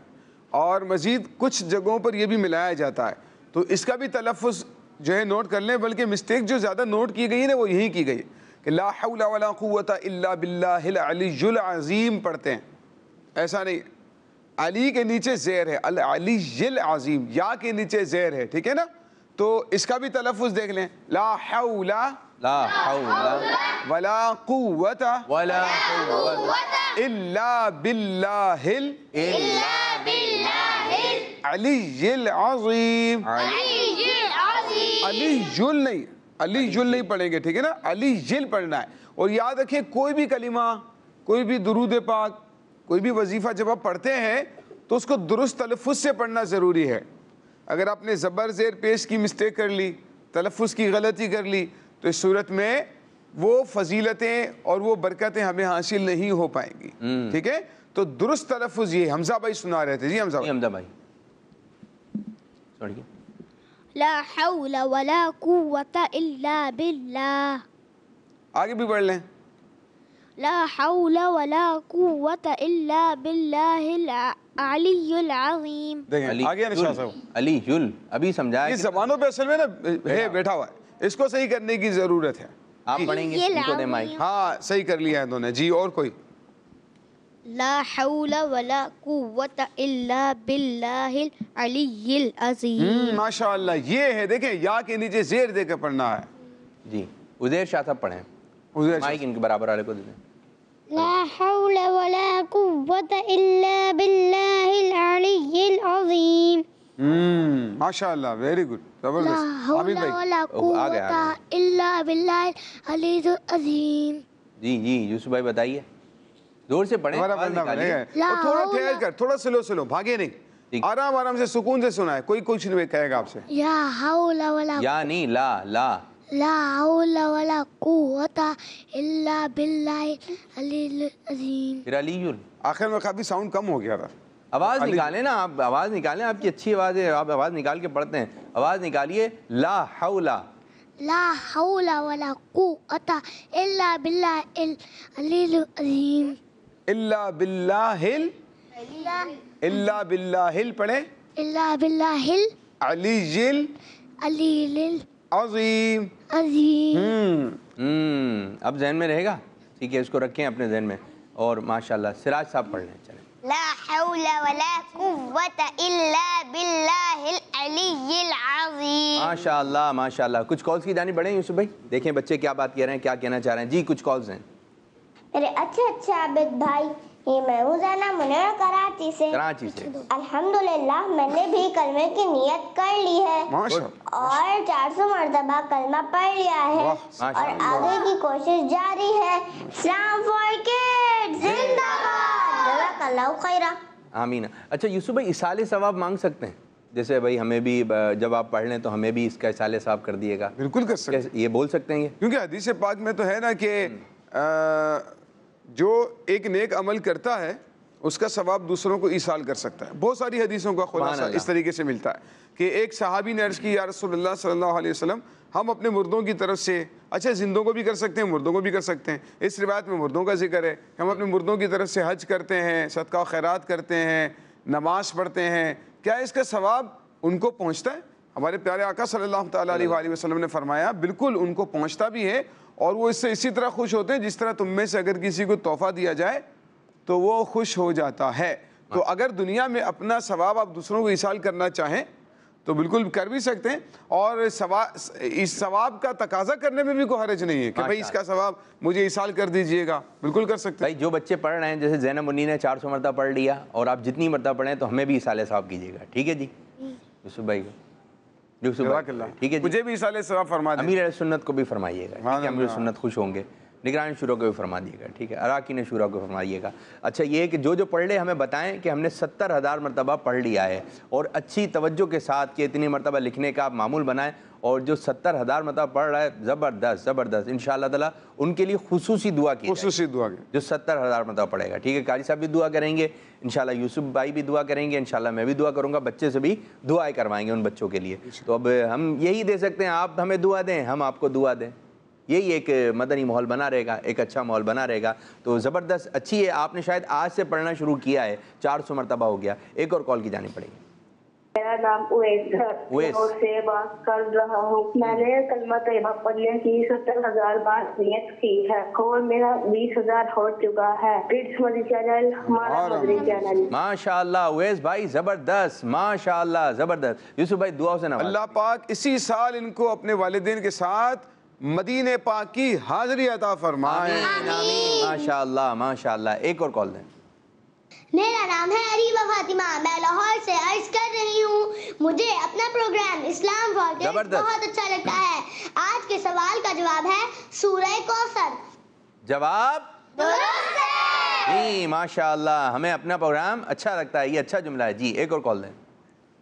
اور مزید کچھ جگہوں پر یہ بھی ملایا جاتا ہے. تو اس کا بھی تلفظ جو ہے نوٹ کر لیں, بلکہ مسٹیک جو زیادہ نوٹ کی گئی ہے نا وہ یہی کی گئی کہ لا حول ولا قوت الا باللہ العلی العظیم پڑھتے ہیں. ایسا نہیں, علی کے نیچے زیر ہے, العلی العظیم, یا کے نیچے زیر ہے. ٹھیک ہے نا. تو اس کا بھی تلفظ دیکھ لیں, لا حول ولا قوت الا باللہ العلی العظیم. علی جل نہیں, علی جل نہیں پڑھیں گے. ٹھیک ہے نا, علی جل پڑھنا ہے. اور یاد رکھیں کوئی بھی کلمہ, کوئی بھی درود پاک, کوئی بھی وظیفہ جب آپ پڑھتے ہیں تو اس کو درست تلفظ سے پڑھنا ضروری ہے. اگر آپ نے زبر زیر پیش کی مسٹیک کر لی, تلفظ کی غلطی کر لی, تو اس صورت میں وہ فضیلتیں اور وہ برکتیں ہمیں حاصل نہیں ہو پائیں گی. ٹھیک ہے. تو درست تلفظ یہ حمزہ بھائی سنا رہے تھے. جی حمزہ بھائی سنیے. لا حول ولا قوت الا باللہ. آگے بھی پڑھ لیں. لا حول ولا قوة إلا بالله العلی العظیم. دیکھیں آگے نا شاہ صاحب علی یل ابھی سمجھایا یہ زبانوں پہ اصل میں نا ہے بیٹھا ہوا ہے, اس کو صحیح کرنے کی ضرورت ہے. آپ پڑھیں گے ان کو دیں مائک. ہاں صحیح کر لیا ہے انہوں نے جی. اور کوئی لا حول ولا قوة الا باللہ العلی العظیم. ماشاء اللہ, یہ ہے دیکھیں یا کے نیچے زیر دے کے پڑھنا ہے. جی عزیر شاہ صاحب پڑھیں, مائک ان کے برابر والے کو دے دیں. لا حول ولا قوة الا باللہ العلی العظیم. ماشاء اللہ, ویری گڈ, لا حول ولا قوة الا باللہ العلی العظیم. جی جی یوسف بھائی بتائیے, زور سے پڑھیں, تھوڑا ٹھہر کر, تھوڑا سلو, بھاگے نہیں, آرام سے سکون سے سنا ہے, کوئی کچھ نہیں کہے گا آپ سے. یا حول ولا یا نہیں, لا حول ولا قوة الا باللہ العلی العظیم. پھر علی آخر میں کافی ساؤنڈ کم ہو گیا تھا. آواز نکالیں نا, آپ آواز نکالیں, آپ کی اچھی آواز ہے, آپ آواز نکال کے پڑھتے ہیں, آواز نکالیے. لا حول ولا قوة الا باللہ العلی العظیم. الا باللہ پڑھیں, الا باللہ العلی العظیم. اب ذہن میں رہے گا, ٹھیک ہے, اس کو رکھیں اپنے ذہن میں. اور ماشاءاللہ سراج صاحب پڑھ لیں. چلیں. لا حول ولا قوة الا باللہ العلی العظیم. ماشاءاللہ. کچھ کالز کی جانب بڑھیں یوسف بھائی, دیکھیں بچے کیا بات کہہ رہے ہیں, کیا کہنا چاہ رہے ہیں. جی کچھ کالز ہیں. میرے اچھے عابد بھائی, یہ میں ہوں زینہ منیر کراچی سے. الحمدللہ میں نے بھی کلمے کی نیت کر لی ہے اور 400 مرتبہ کلمہ پڑھ لیا ہے اور آگے کی کوشش جاری ہے. اسلام فار کڈز زندہ باد, جزاک اللہ خیرہ. آمین. اچھا یوسف بھائی اصالِ ثواب مانگ سکتے ہیں, جیسے بھائی ہمیں بھی جب آپ پڑھ لیں تو ہمیں بھی اس کا اصالِ ثواب کر دیے گا. بالکل کر سکتے ہیں, یہ بول سکتے ہیں, یہ کیونکہ حدیث پاک میں تو ہے نا کہ جو ایک نیک عمل کرتا ہے اس کا ثواب دوسروں کو ایصال کر سکتا ہے. بہت ساری حدیثوں کا خلاصہ اس طریقے سے ملتا ہے کہ ایک صحابی نے عرض کی, یا رسول اللہ صلی اللہ علیہ وسلم, ہم اپنے مردوں کی طرف سے, اچھا زندوں کو بھی کر سکتے ہیں, مردوں کو بھی کر سکتے ہیں, اس روایت میں مردوں کا ذکر ہے, ہم اپنے مردوں کی طرف سے حج کرتے ہیں, صدقہ و خیرات کرتے ہیں, نماز پڑھتے ہیں, کیا اس کا ثواب ان کو پہنچتا ہے؟ ہمارے پیارے آقا صلی اللہ تعالیٰ علیہ وسلم نے فرمایا بالکل ان کو پہنچتا بھی ہے, اور وہ اس سے اسی طرح خوش ہوتے ہیں جس طرح تم میں سے اگر کسی کو تحفہ دیا جائے تو وہ خوش ہو جاتا ہے. تو اگر دنیا میں اپنا ثواب آپ دوسروں کو ایصال کرنا چاہیں تو بالکل کر بھی سکتے ہیں, اور اس ثواب کا تقاضا کرنے میں بھی کوئی حرج نہیں ہے کہ بھائی اس کا ثواب مجھے ایصال کر دیجئے گا, بالکل کر سکتے ہیں. بھائی جو بچے پڑھ رہے ہیں, جیسے زینب منی نے 400 مرتبہ پڑھ لیا, اور آپ جتنی مرتبہ پڑھیں تو ہمیں بھی ایصال ثواب کیجیے گا, ٹھیک ہے جی یوسف بھائی کو. ٹھیک ہے, مجھے بھی ایصال ثواب فرما دیں. امیر سنت کو بھی فرمائیے گا, امیر سنت خوش ہوں گے. نگران شورا کو بھی فرما دیے گا, ٹھیک ہے, اراکین شورا کو فرمائیے گا. اچھا یہ کہ جو پڑھ لے ہمیں بتائیں کہ ہم نے 70,000 مرتبہ پڑھ لیا ہے, اور اچھی توجہ کے ساتھ کہ اتنی مرتبہ لکھنے کا آپ معمول بنائیں, اور جو 70,000 مرتبہ پڑھ رہا ہے زبردست انشاءاللہ تعالیٰ ان کے لیے خصوصی دعا کی, خصوصی دعا کی, جو 70,000 مرتبہ پڑھے گا, ٹھیک ہے. قاری صاحب بھی دعا کریں گے انشاءاللہ, یوسف بھائی بھی دعا کریں گے انشاءاللہ, میں بھی دعا کروں گا, بچے سے بھی دعائیں کروائیں گے ان بچوں کے لیے. تو اب ہم یہی دے سکتے ہیں, آپ ہمیں دعا دیں, ہم آپ کو دعا دیں, یہی ایک مدنی ماحول بنا رہے گا, ایک اچھا ماحول بنا رہے گا. تو زبردست اچھی ہے, آپ نے شاید آج سے پڑھنا شروع کیا ہے, 400 مرتبہ ہو گیا. ایک اور کال کی جانی پڑے گی. میرا نام اویس ہے, سے بات کر رہا ہوں. میں نے کلمہ طیبہ پڑھنے کی 70,000 بار نیت کی ہے, اور میرا 20,000 ہو چکا ہے. کڈز مدنی چینل ہمارا مدنی چینل. ماشاءاللہ اویس بھائی زبردست, ماشاءاللہ زبردست. یوسف بھائی دعاؤں سے نوازیں. اللہ پاک اسی سال ان کو اپنے والدین کے ساتھ مدینے پاک کی حاضری عطا فرمائے. آمین. ماشاءاللہ ماشاءاللہ. ایک اور کال دیں. میرا نام ہے اریبہ فاطمہ, میں لاہور سے عرض کر رہی ہوں. مجھے اپنا پروگرام اسلام فار کڈز بہت اچھا لگتا ہے. آج کے سوال کا جواب ہے سورہ کوثر. جواب درست ہے. جی ماشاءاللہ, ہمیں اپنا پروگرام اچھا لگتا ہے, یہ اچھا جملہ ہے. جی ایک اور کال دیں.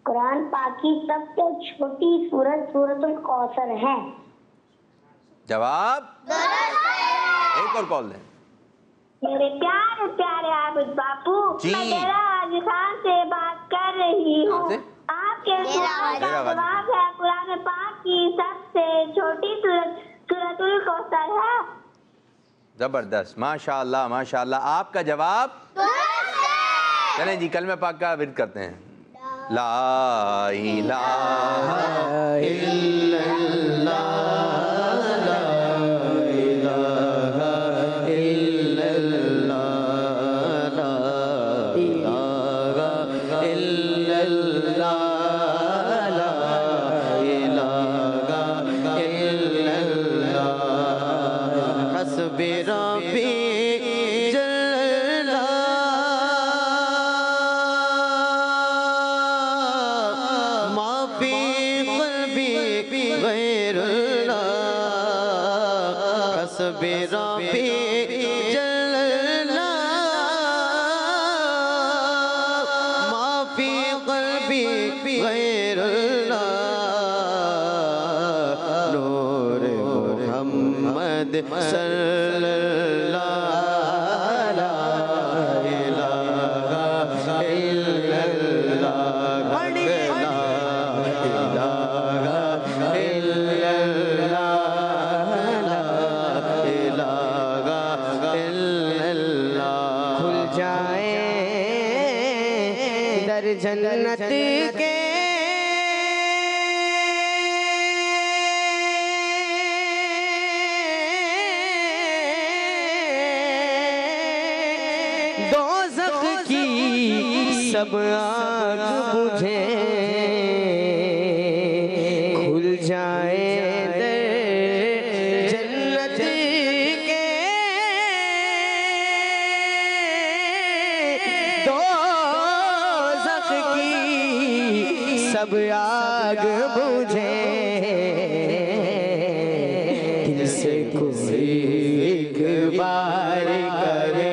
قرآن پاک کی سب سے چھوٹی سورت سورۃ الکوثر ہے. جواب درست ہے. ایک اور کال دیں. میرے پیارے پیارے عابد باپو, میں میرا حاجی خان سے بات کر رہی ہوں. آپ کے سوال کا جواب ہے قرآن پاک کی سب سے چھوٹی سورت سورۃ الکوثر ہے. زبردست، ماشاء اللہ ماشاء اللہ. آپ کا جواب چلیں جی کلمہ پاک کا ورد کرتے ہیں. لا الہ الا اللہ لا الہ الا اللہ لا الہ الا اللہ لا الہ الا اللہ حسبی ربی صلی اللہ لا الہ الا اللہ لا الہ الا اللہ. کھل جائیں در جنت کے سب آگ بجھے کھل جائیں در جنت کے دوزخ کی سب آگ بجھے دل سے کوئی ایک بار کرے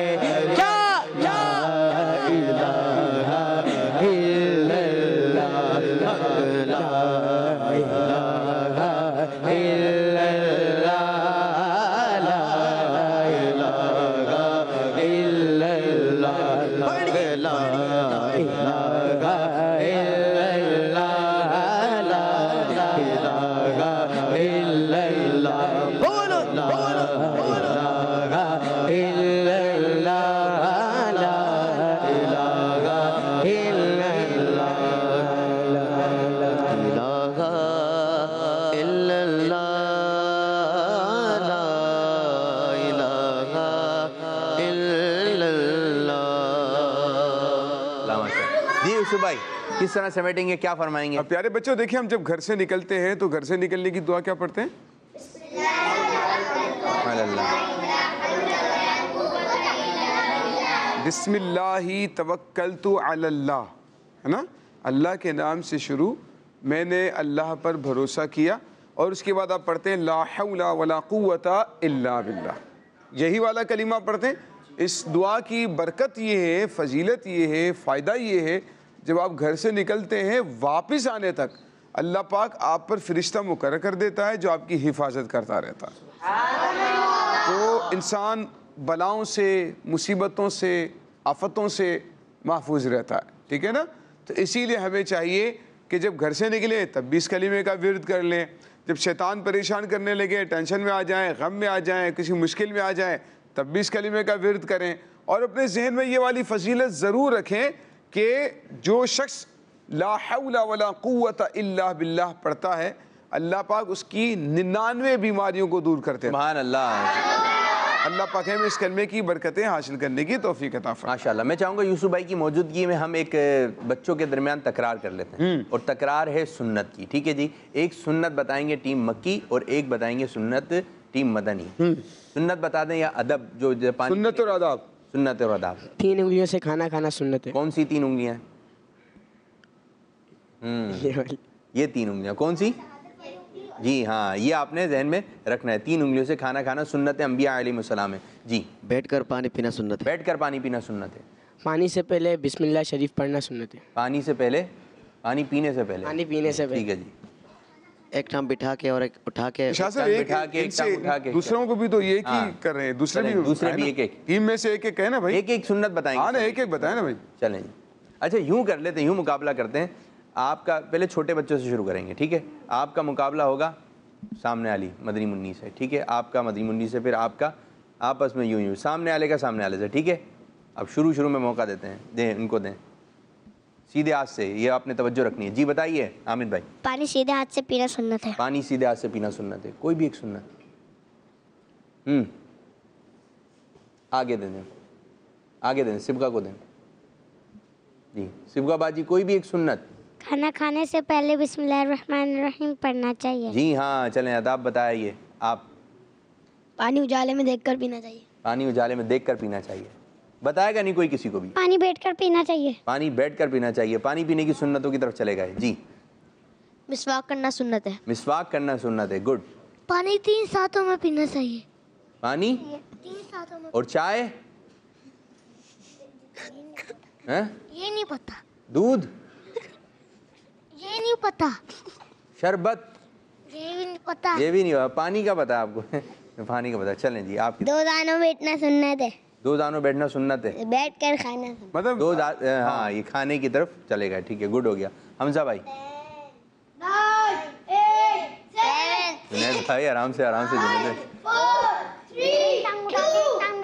بھائی کس طرح سمیٹیں گے, کیا فرمائیں گے؟ اب پیارے بچوں دیکھیں ہم جب گھر سے نکلتے ہیں تو گھر سے نکلنے کی دعا کیا پڑھتے ہیں؟ بسم اللہ توکلت علی اللہ, ہے نا, اللہ کے نام سے شروع, میں نے اللہ پر بھروسہ کیا, اور اس کے بعد آپ پڑھتے ہیں لا حول ولا قوت الا باللہ, یہی والا کلمہ پڑھتے ہیں. اس دعا کی برکت یہ ہے, فضیلت یہ ہے, فائدہ یہ ہے, جب آپ گھر سے نکلتے ہیں واپس آنے تک اللہ پاک آپ پر فرشتہ مقرر کر دیتا ہے جو آپ کی حفاظت کرتا رہتا ہے. تو انسان بلاؤں سے, مصیبتوں سے, آفتوں سے محفوظ رہتا ہے, ٹھیک ہے نا. تو اسی لیے ہمیں چاہیے کہ جب گھر سے نکلیں تب بھی اس کلمے کا ورد کر لیں. جب شیطان پریشان کرنے لگے, ٹینشن میں آ جائیں, غم میں آ جائیں, کسی مشکل میں آ جائیں, تب بھی اس کلمے کا ورد کریں. اور اپنے ذہن میں یہ والی فضیلت ضرور رکھیں کہ جو شخص لا حول ولا قوت الا باللہ پڑھتا ہے, اللہ پاک اس کی 99 بیماریوں کو دور کرتے ہیں. سبحان اللہ. اللہ پاک ہمیں اس کلمے کی برکتیں حاصل کرنے کی توفیق عطا فرمائے. ماشاءاللہ. میں چاہوں گا یوسف بھائی کی موجودگی میں ہم ایک بچوں کے درمیان تکرار کر لیتے ہیں, اور تکرار ہے سنت کی, ٹھیک ہے جی. ایک سنت بتائیں گے ٹیم مکی, اور ایک بتائیں گے سنت ٹیم مدنی. سنت بتا دیں یا ادب, جو سنت اور آداب. سنت اور آداب. 3 انگلیوں سے کھانا کھانا سنت ہے. کون سی 3 انگلیاں؟ یہ 3 انگلیاں کون سی؟ جی ہاں, یہ آپ نے ذہن میں رکھنا ہے. 3 انگلیوں سے کھانا کھانا سنت انبیاء علیہ السلام ہے. جی. بیٹھ کر پانی پینا سنت ہے. بیٹھ کر پانی پینا سنت ہے. پانی سے پہلے بسم اللہ شریف پڑھنا سنت ہے. پانی سے پہلے, پانی پینے سے پہلے, پانی پینے سے پہلے, ٹھیک ہے جی. ایک ٹام بٹھا کے اور ایک اٹھا کے, دوسروں کو بھی تو یہ کی کر رہے ہیں, دوسرے بھی ایک ایک ٹیم میں سے ایک ایک ہے نا بھائی, ایک ایک سنت بتائیں گے. ہاں نا, ایک ایک بتائیں نا بھائی. چلیں جی. اچھا یوں کر لیتے ہیں, یوں مقابلہ کرتے ہیں. آپ کا پہلے چھوٹے بچوں سے شروع کریں گے, ٹھیک ہے. آپ کا مقابلہ ہوگا سامنے والی مدنی منی سے, ٹھیک ہے. آپ کا مدنی منی سے, پھر آپ کا آپس میں یوں سامنے والے کا سامنے والے سے. ٹھیک ہے, اب شروع میں موقع دیتے ہیں, دیں ان کو دیں سیدھے ہاتھ سے. یہ آپ نے توجہ رکھنی ہے. جی بتائیے عامر بھائی. پانی سیدھے ہاتھ سے پینا سنت ہے. پانی سیدھے ہاتھ سے پینا سنت ہے. کوئی بھی ایک سنت آگے دیں سبغہ کو دیں. جی سبغہ باجی کوئی بھی ایک سنت. کھانا کھانے سے پہلے بسم اللہ الرحمن الرحیم پڑھنا چاہیے. جی ہاں چلیں آداب بتائیے آپ. پانی اجالے میں دیکھ کر پینا چاہیے. پانی اجالے میں دیکھ کر پینا چاہیے. بتائے گا نہیں کوئی کسی کو بھی. پانی بیٹھ کر پینا چاہیے. پانی بیٹھ کر پینا چاہیے. پانی پینے کی سنتوں کی طرف چلے گئے. جی مسواک کرنا سنت ہے. مسواک کرنا سنت ہے. گڈ. پانی 3 ساتھوں میں پینا چاہیے. پانی 3 ساتھوں میں. اور چائے یہ نہیں پتا. دودھ یہ نہیں پتا. شربت یہ بھی نہیں پتا. یہ بھی نہیں ہوا. پانی کا پتا آپ کو. پانی کا پتا. چلیں جی آپ کی 2 دانوں بیٹھنا سنت ہے. 2 دانوں بیٹھنا سنت ہے. بیٹھ کر کھانا مطلب 2 ہاں یہ کھانے کی طرف چلے گئے. ٹھیک ہے گڈ ہو گیا. حمزہ بھائی. 9 8 7 جنید بھائی آرام سے جنید. 4 3 2 1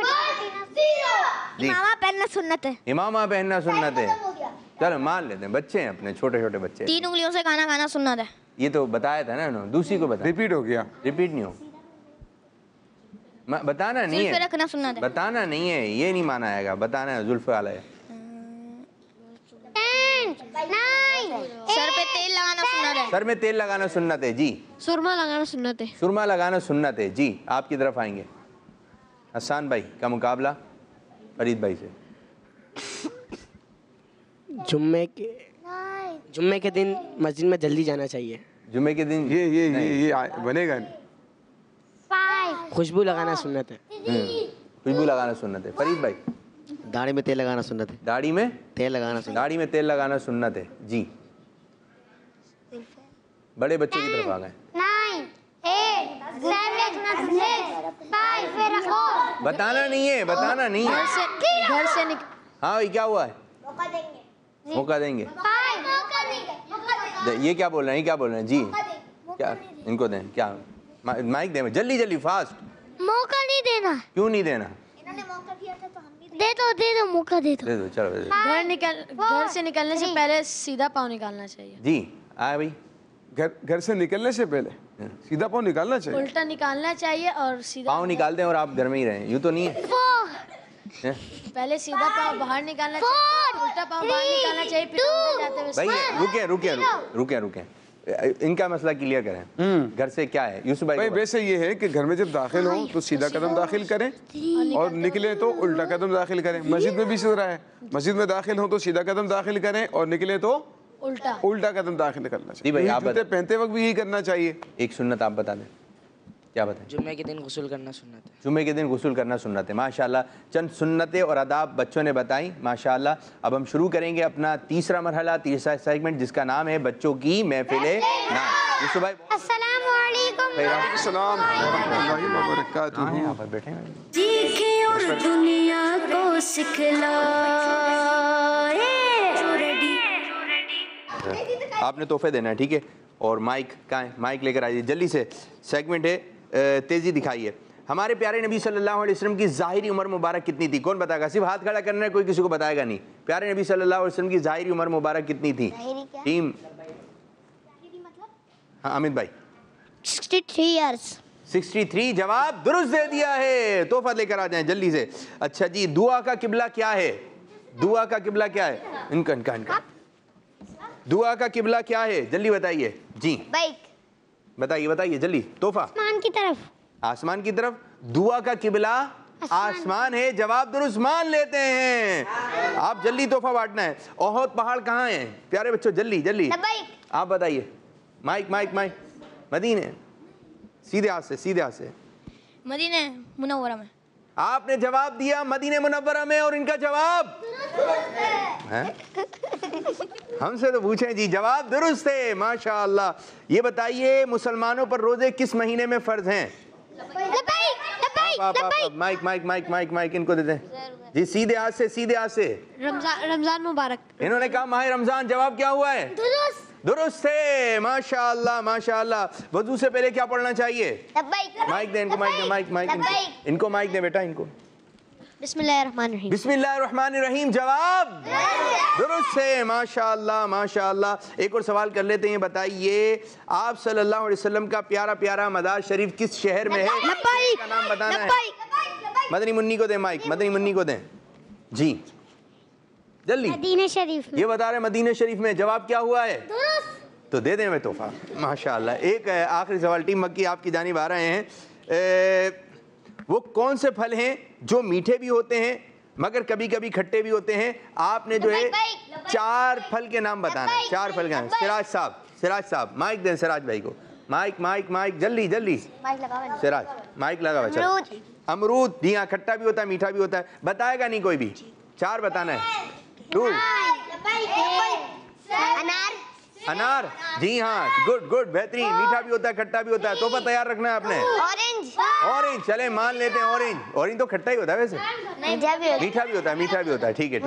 0. امامہ پہننا سنت ہے. امامہ پہننا سنت ہے. چلو مان لیتے ہیں. بچے ہیں اپنے چھوٹے بچے. 3 انگلیوں سے کھانا کھانا سنت ہے. یہ تو بتایا تھا نا انہوں. دوسری کو بتا. ریپیٹ ہو گیا. ریپیٹ نہیں ہو. بتانا نہیں ہے. رکھنا سنت ہے. بتانا نہیں ہے. یہ نہیں مانا آئے گا. بتانا ہے. زلف والا ہے. 10 9 سر پہ تیل لگانا سنت ہے. سر میں تیل لگانا سنت ہے. جی سرما لگانا سنت ہے. سرما لگانا سنت ہے. جی آپ کی طرف آئیں گے. حسان بھائی کا مقابلہ فرید بھائی سے. جمعے کے دن مسجد میں جلدی جانا چاہیے. جمعے کے دن یہ بنے گا نہیں. خوشبو لگانا سنت ہے. خوشبو لگانا سنت ہے. فرید بھائی. داڑھی میں تیل لگانا سنت ہے. داڑھی میں تیل لگانا سنت. داڑھی میں تیل لگانا سنت ہے. جی بڑے بچوں کی طرف آ گئے. 9 8 7 6 5 4. بتانا نہیں ہے. بتانا نہیں ہے. گھر سے ہاں بھائی کیا ہوا ہے. موقع دیں گے. یہ کیا بول رہے ہیں. یہ کیا بول رہے ہیں. جی کیا ان کو دیں. کیا مائک دیں. جلدی فاسٹ. موقع نہیں دینا. کیوں نہیں دینا. دے دو موقع دے دو. دے دو. چلو گھر سے نکلنے سے پہلے سیدھا پاؤں نکالنا چاہیے. جی آئے بھائی. گھر سے نکلنے سے پہلے سیدھا پاؤں نکالنا چاہیے. الٹا نکالنا چاہیے اور سیدھا پاؤں نکال دیں اور آپ گھر میں ہی رہیں. یوں تو نہیں ہے. پہلے سیدھا پاؤں باہر نکالنا چاہیے, الٹا پاؤں باہر نکالنا چاہیے, پھر اندر جاتے بھائی رکیں. ان کا مسئلہ کلیئر کریں. گھر سے کیا ہے یوسف بھائی. ویسے یہ ہے کہ گھر میں جب داخل ہوں تو سیدھا قدم داخل کریں اور نکلیں تو الٹا قدم داخل کریں. مسجد میں بھی اسی طرح ہے. مسجد میں داخل ہوں تو سیدھا قدم داخل کریں اور نکلیں تو الٹا قدم داخل کرنا چاہیے. جوتے پہنتے وقت بھی یہی کرنا چاہیے. ایک سنت آپ بتا دیں. کیا بتائیں. جمعے کے دن غسل کرنا سنت ہے. جمعے کے دن غسل کرنا سنت ہے. ماشاءاللہ چند سنتیں اور آداب بچوں نے بتائیں. ماشاءاللہ اب ہم شروع کریں گے اپنا تیسرا مرحلہ, تیسرا سیگمنٹ, جس کا نام ہے بچوں کی محفل نعت. یوسف بھائی. السلام علیکم. السلام ورحمۃ اللہ وبرکاتہ. یہاں پر بیٹھے ہیں. سیکھیں اور دنیا کو سکھلائیں. آپ نے تحفے دینا ہے. ٹھیک ہے. اور مائک کہاں ہے. مائک لے کر آئیے جلدی سے. سیگمنٹ ہے تیزی دکھائیے. ہمارے پیارے نبی صلی اللہ علیہ وسلم کی ظاہری عمر مبارک کتنی تھی. کون بتائے گا. صرف ہاتھ کھڑا کرنا ہے, کوئی کسی کو بتائے گا نہیں. پیارے نبی صلی اللہ علیہ وسلم کی ظاہری عمر مبارک کتنی تھی ٹیم. ہاں امت بھائی. 63 ایئرس. 63. جواب درست دے دیا ہے. تحفہ لے کر آ جائیں جلدی سے. اچھا جی دعا کا قبلہ کیا ہے. دعا کا قبلہ کیا ہے. ان کا دعا کا قبلہ کیا ہے جلدی بتائیے. جی بتائیے جلدی. تحفہ آسمان کی طرف. آسمان کی طرف. دعا کا قبلہ آسمان ہے. جواب درست مان لیتے ہیں. آپ جلدی تحفہ بانٹنا ہے. احد پہاڑ کہاں ہے پیارے بچوں. جلدی آپ بتائیے. مائک مدینے. سیدھے ہاتھ سے. مدینہ منورہ میں. آپ نے جواب دیا مدینہ منورہ میں, اور ان کا جواب ہم سے تو پوچھیں جی. جواب درست ہے. ماشاءاللہ. یہ بتائیے مسلمانوں پر روزے کس مہینے میں فرض ہیں. مائک ان کو دیتے ہیں جی. سیدھے ہاتھ سے. رمضان مبارک. انہوں نے کہا ماہ رمضان. جواب کیا ہوا ہے درست ہے, ماشاءاللہ ماشاءاللہ. وضو سے پہلے کیا پڑھنا چاہیے؟ مائک دیں ان کو, مائک دیں, مائک ان کو مائک دیں بیٹا, ان کو. بسم اللہ الرحمن الرحیم. بسم اللہ الرحمن الرحیم. جواب درست ہے, ماشاءاللہ ماشاءاللہ. ایک اور سوال کر لیتے ہیں, بتائیے آپ صلی اللہ علیہ وسلم کا پیارا پیارا مزار شریف کس شہر میں ہے؟ کا نام بتانا ہے. مدنی منی کو دیں مائک, مدنی منی کو دیں جی جلدی. مدینہ شریف میں. یہ بتا رہے ہیں مدینہ شریف میں. جواب کیا ہوا ہے؟ تو دے دیں میں تحفہ. ماشاءاللہ. ایک آخری سوال ٹیم مکی آپ کی جانب آ رہے ہیں. وہ کون سے پھل ہیں جو میٹھے بھی ہوتے ہیں مگر کبھی کبھی کھٹے بھی ہوتے ہیں؟ آپ نے جو ہے 4 پھل کے نام بتانا ہے. 4 پھل کے نام. سراج صاحب, سراج صاحب مائک دیں سراج بھائی کو. مائک مائک مائک جلدی جلدی. سراج مائک لگا ہوا. چلو. امرود. جی ہاں, کھٹا بھی ہوتا ہے میٹھا بھی ہوتا ہے. بتائے گا نہیں کوئی بھی. 4 بتانا ہے. 2 انار. جی ہاں, گڈ گڈ, بہترین. میٹھا بھی ہوتا ہے کھٹا بھی ہوتا ہے. تحفہ تیار رکھنا ہے آپ نے. اورنج. چلے مان لیتے ہیں اورنج. اورنج تو کھٹا ہی ہوتا ہے ویسے. میٹھا بھی ہوتا ہے, میٹھا بھی ہوتا ہے. ٹھیک ہے.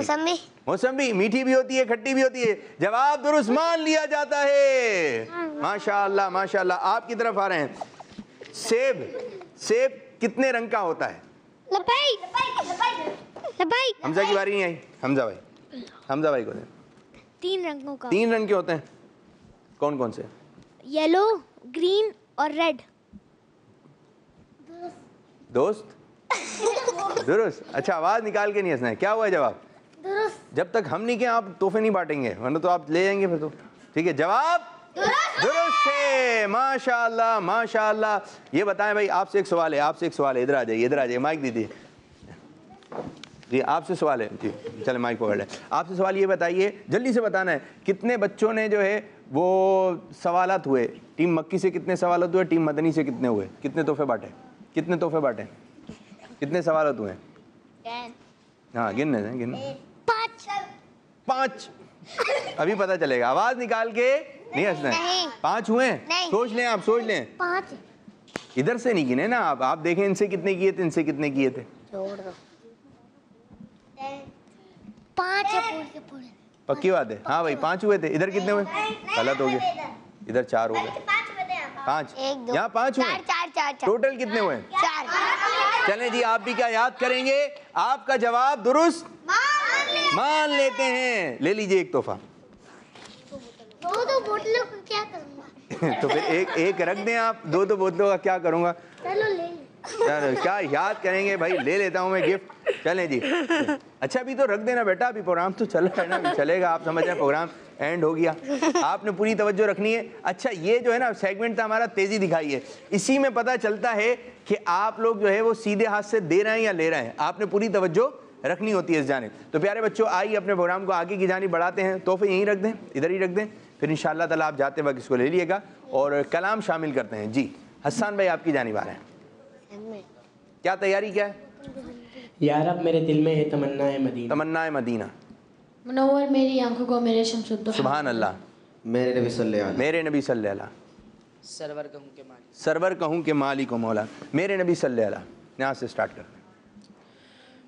موسمی میٹھی بھی ہوتی ہے کھٹی بھی ہوتی ہے. جواب درست مان لیا جاتا ہے. ماشاءاللہ ماشاءاللہ. آپ کی طرف آ رہے ہیں. سیب. سیب کتنے رنگ کا ہوتا ہے؟ حمزہ کی باری نہیں آئی. حمزہ بھائی, حمزہ بھائی کو دیں. 3 رنگوں کا. 3 رنگ کے ہوتے ہیں. کون کون سے؟ یلو, گرین اور ریڈ. دوست درست. اچھا, آواز نکال کے نہیں ہنسنا ہے. کیا ہوا ہے جواب؟ درست. جب تک ہم نہیں کہیں آپ تحفے نہیں بانٹیں گے, ورنہ تو آپ لے جائیں گے پھر تو. ٹھیک ہے, جواب درست ہے. ماشاءاللہ ماشاءاللہ. یہ بتائیں بھائی, آپ سے ایک سوال ہے, آپ سے ایک سوال ہے. ادھر آ جائیے, ادھر آ جائیے, مائک دیجیے. جی آپ سے سوال ہے. جی چلے مائک پکڑ لیں. آپ سے سوال یہ بتائیے, جلدی سے بتانا ہے, کتنے بچوں نے جو ہے وہ سوالات ہوئے؟ ٹیم مکی سے کتنے سوالات ہوئے, ٹیم مدنی سے کتنے ہوئے, کتنے تحفے بانٹے, کتنے تحفے بانٹے, کتنے سوالات ہوئے؟ ہاں گننے ہیں, گننے. 5. ابھی پتہ چلے گا. آواز نکال کے نہیں ہنسنا ہے. 5 ہوئے. سوچ لیں, آپ سوچ لیں. 5. ادھر سے نہیں گنے نا آپ دیکھیں ان سے کتنے کیے تھے, ان سے کتنے کیے تھے. 5. پکی بات ہے. ہاں بھائی 5 ہوئے تھے. ادھر کتنے ہوئے؟ غلط ہو گئے, ادھر 4 ہو گئے. 5 یہاں 5 ہوئے. ٹوٹل کتنے ہوئے؟ 4. چلیں جی, آپ بھی کیا یاد کریں گے؟ آپ کا جواب درست مان لیتے ہیں. لے لیجئے ایک تحفہ. 2 بوتلوں کا کیا کروں گا؟ تو پھر ایک رکھ دیں آپ. 2 بوتلوں کا کیا کروں گا؟ چلو لے. کیا یاد کریں گے بھائی, لے لیتا ہوں میں گفٹ. چلیں جی. اچھا ابھی تو رکھ دینا بیٹا, ابھی پروگرام تو چل رہا ہے نا, ابھی چلے گا. آپ سمجھ رہے ہیں پروگرام اینڈ ہو گیا, آپ نے پوری توجہ رکھنی ہے. اچھا یہ جو ہے نا سیگمنٹ تھا ہمارا, تیزی دکھائی ہے. اسی میں پتہ چلتا ہے کہ آپ لوگ جو ہے وہ سیدھے ہاتھ سے دے رہے ہیں یا لے رہے ہیں. آپ نے پوری توجہ رکھنی ہوتی ہے اس جانب. تو پیارے بچوں آئیے اپنے پروگرام کو آگے کی جانب بڑھاتے ہیں. تحفے یہیں رکھ دیں, ادھر ہی رکھ دیں, پھر انشاءاللہ تعالیٰ آپ جاتے وقت اس کو لے لیے گا اور کلام شامل کرتے ہیں. جی حسان بھائی آپ کی جانب آ رہے ہیں. کیا تیاری کیا ہے؟ یا رب میرے دل میں ہے تمنا مدینہ. تمنا مدینہ. منور میری آنکھوں کو میرے شمس الدوحہ. سبحان اللہ. میرے نبی صلی اللہ علیہ. میرے نبی صلی اللہ علیہ. سرور کہوں کہ مالک. سرور کہوں کہ مالک و مولا. میرے نبی صلی اللہ علیہ. یہاں سے سٹارٹ کرتے ہیں.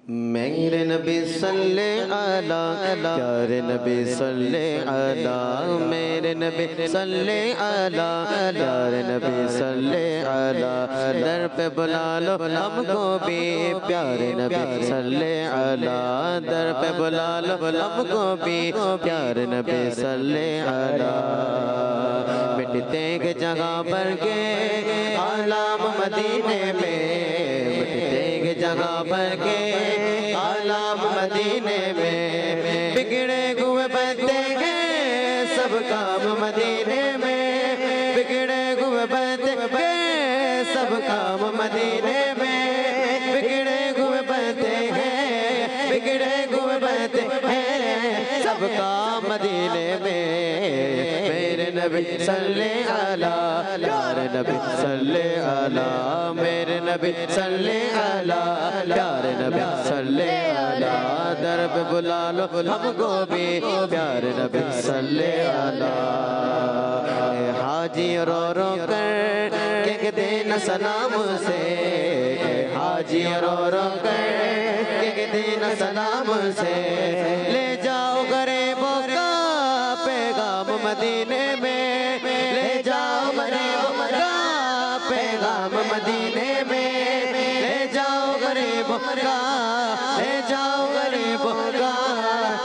میرے نبی صلی علی پیارے نبی صلی علی میرے نبی صلی علی پیارے نبی صلی علی در پہ بلا لو ہم کو بھی پیارے نبی صلی علی در پہ بلا لو ہم کو بھی پیارے نبی صلی علی مٹتے کے جگہ پر کے عالم مدینے میں مٹتے کے جگہ پر کے عالم مدینے میں بگڑے ہوئے بنتے ہیں سب کام مدینے میں بگڑے ہوئے بنتے ہیں سب کام مدینے میں بگڑے ہوئے بنتے ہیں بگڑے ہوئے بنتے ہیں سب کام مدینے میں میرے نبی صلی علی پیارے نبی صلی علی میرے نبی صلی علی پیارے نبی صلی علی در پہ بلا لو ہم کو بھی پیارے نبی صلی علی حاجی رو رو کر کہتے نا سلام سے حاجی رو رو کر کہتے نا سلام سے لے جاؤ غریبوں کا پیغام مدینے میں غریبوں کا، لے جاؤ غریبوں کا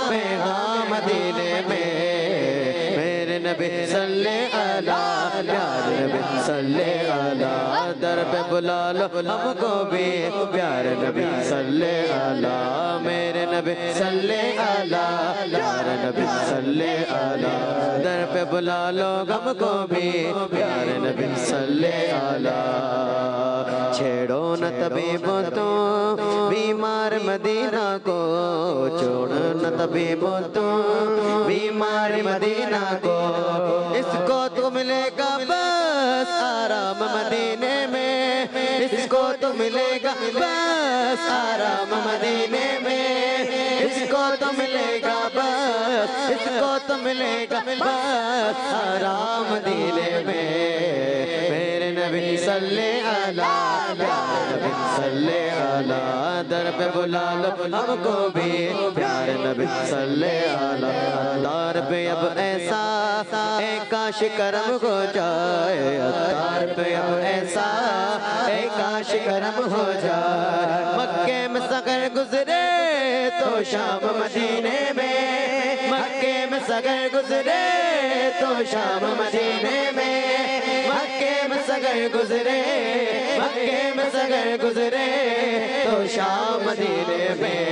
پیغام مدینے میں، میرے نبی صلی اللہ، پیارے نبی صلی اللہ، در پہ بلا لو ہم کو بھی، پیارے نبی صلی اللہ، میرے نبی صلی اللہ، پیارے نبی صلی اللہ، در پہ بلا لو ہم کو بھی، پیارے نبی صلی اللہ، چھیڑو نہ طبیبوں تو بیمار مدینہ کو، چھوڑو نہ طبیبوں تو بیمار مدینہ کو، اس کو تو ملے گا بس آرام مدینے میں، اس کو تو ملے گا بس آرام مدینے میں، اس کو تو ملے گا بس، اس کو تو ملے گا بس آرام مدینے میں، میرے نبی صلی اللہ، پیارے نبی صلی اللہ، در پہ بلا لو ہم کو بھی، پیارے نبی صلی اللہ، دار پہ اب ایسا اے کاش کرم ہو جائے، دار پہ اب ایسا اے کاش کرم ہو جائے، مکے میں سگر گزرے تو شام مدینے میں، مکے میں سگر گزرے تو شام مدینے میں، مکے میں سگر گزرے، مکے میں سگر گزرے تو شام مدینے میں،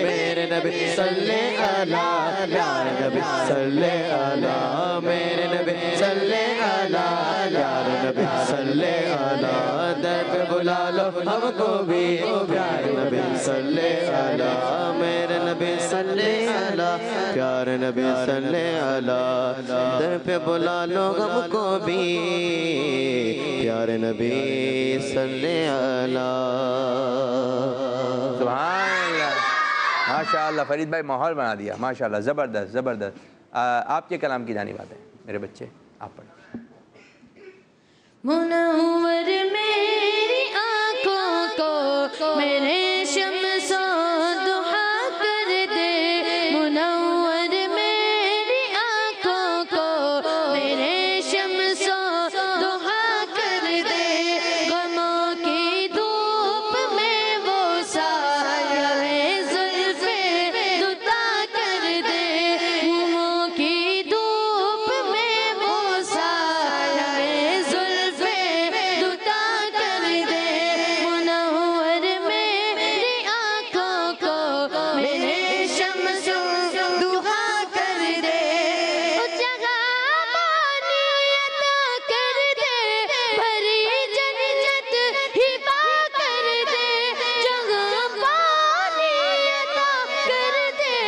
میرے نبی صلی اللہ، پیارے نبی صلی اللہ، میرے نبی صلی اللہ، پیارے نبی صلی اللہ، در پہ بلا لو ہم کو بھی، پیارے نبی صلی اللہ، میرے نبی صلی اللہ، پیارے نبی صلی اللہ، در پہ بلا لو ہم کو بھی، پیارے نبی صلی اللہ۔ سبحان اللہ، ماشاءاللہ فرید بھائی ماحول بنا دیا، ماشاءاللہ، زبردست زبردست۔ آپ کے کلام کی جانب آتے ہیں میرے بچے، آپ پڑھیں۔ منور میری آنکھوں کو میرے شمس و ضحا کر دے، منور میری آنکھوں کو میرے شمس و ضحا کر دے، غموں کی دھوپ میں وہ سایہ زلف دتا کر دے، غموں کی دھوپ میں وہ سایہ زلف دتا کر دے، منور میری آنکھوں کو میرے شمس و ضحا کر دے، جگہ پانی عطا کر دے، بھری جنت ہبا کر دے، جگہ پانی عطا کر دے،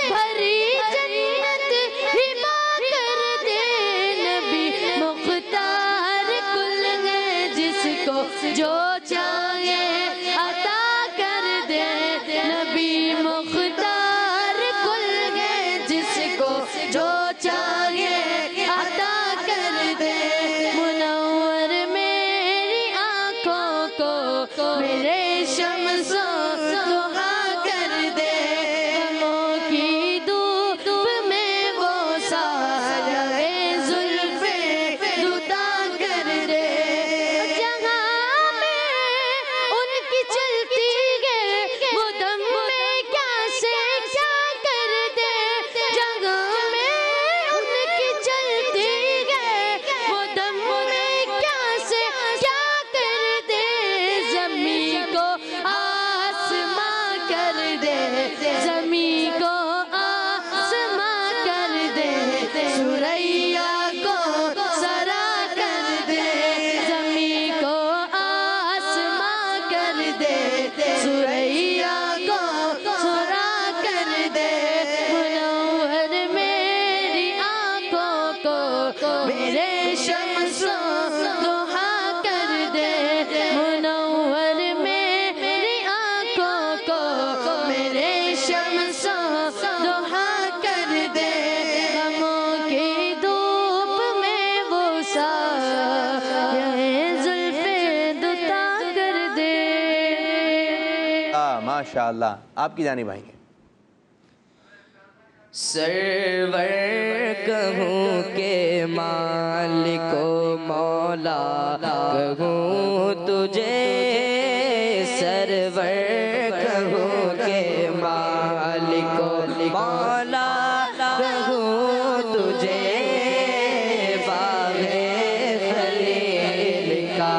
بھری جنت ہبا کر دے، نبی مختار کل ہے جس کو جو چاہے عطا کر دے، نبی مختار کل ہے جس کو جو چاہے عطا کر دے، منور میری آنکھوں کو میرے شمس و ضحا کر دے، غموں کی دھوپ میں وہ سایہ زلف دتا کر دے، جہاں میں ان کی چلتی ہے وہ دم میں کیا سے کیا کر دے، جگہ میں ان کی چلتی ہے وہ دم میں کیا سے کیا کر دے، زمین کو آسماں کر دے، زمین کو آسماں کر دے، سریا کو سرا کر دے، زمین کو آسماں کر دے، سریا کو سرا کر دے، منور میری آنکھوں کو میرے شمس و ضحا کر دے، منور میری آنکھوں کو میرے شمس و ضحا کر دے، غموں کی دھوپ میں وہ سایہ زلف دتا کر دے۔ ماشاءاللہ، آپ کی جانب آئیں گے۔ سرور کہوں کہ مالک و مولا کہوں تجھے، سر سرور کہوں کہ مالک و مولا کہوں تجھے باغ خلیل کا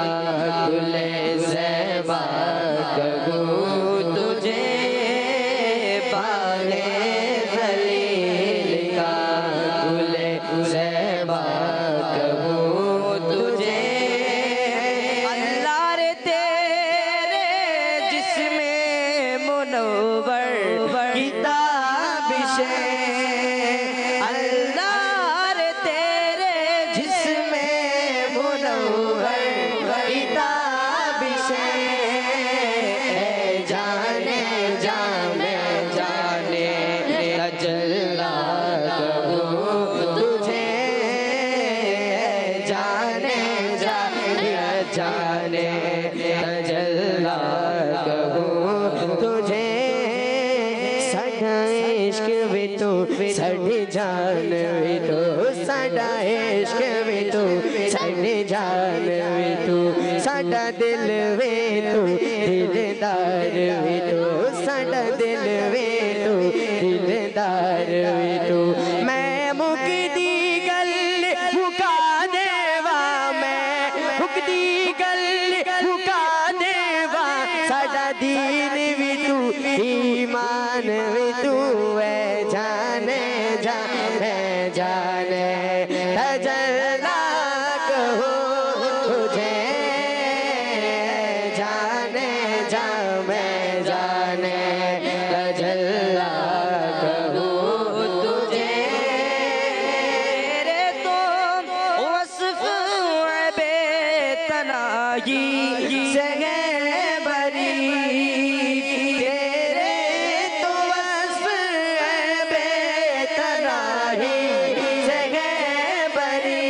گل زیبا کہوں تجھے باغ خلیل کا گل زیبا کہوں تجھے اللہ رے تیرے جسم منور کتاب سے اللہ رے تیرے جسم منور کتاب سے جانے جانے جانے تجلا کہوں تجھے جانے جانے جانے تجلا کہوں تجھے ساڈا عشق بھی تو ساڈی جان بھی تو ساڈا عشق بھی تو ساڈی جان بھی تو ساڈا دل بھی تو دلدار بھی تو ساڈا دل بھی تو دلدار بھی تو میں مکدی گل مکا دیوا میں مکدی گل مکا دیوا ساڈا دین بھی تو ایمان بھی تو ہے جانے جانے جانے تجلا کہوں تجھے جانے جانے جانے تجلا کہوں تجھے تیرے تو وصف بے تناہی سے ہے بری تیرے تو وصف بے تناہی سے ہے بری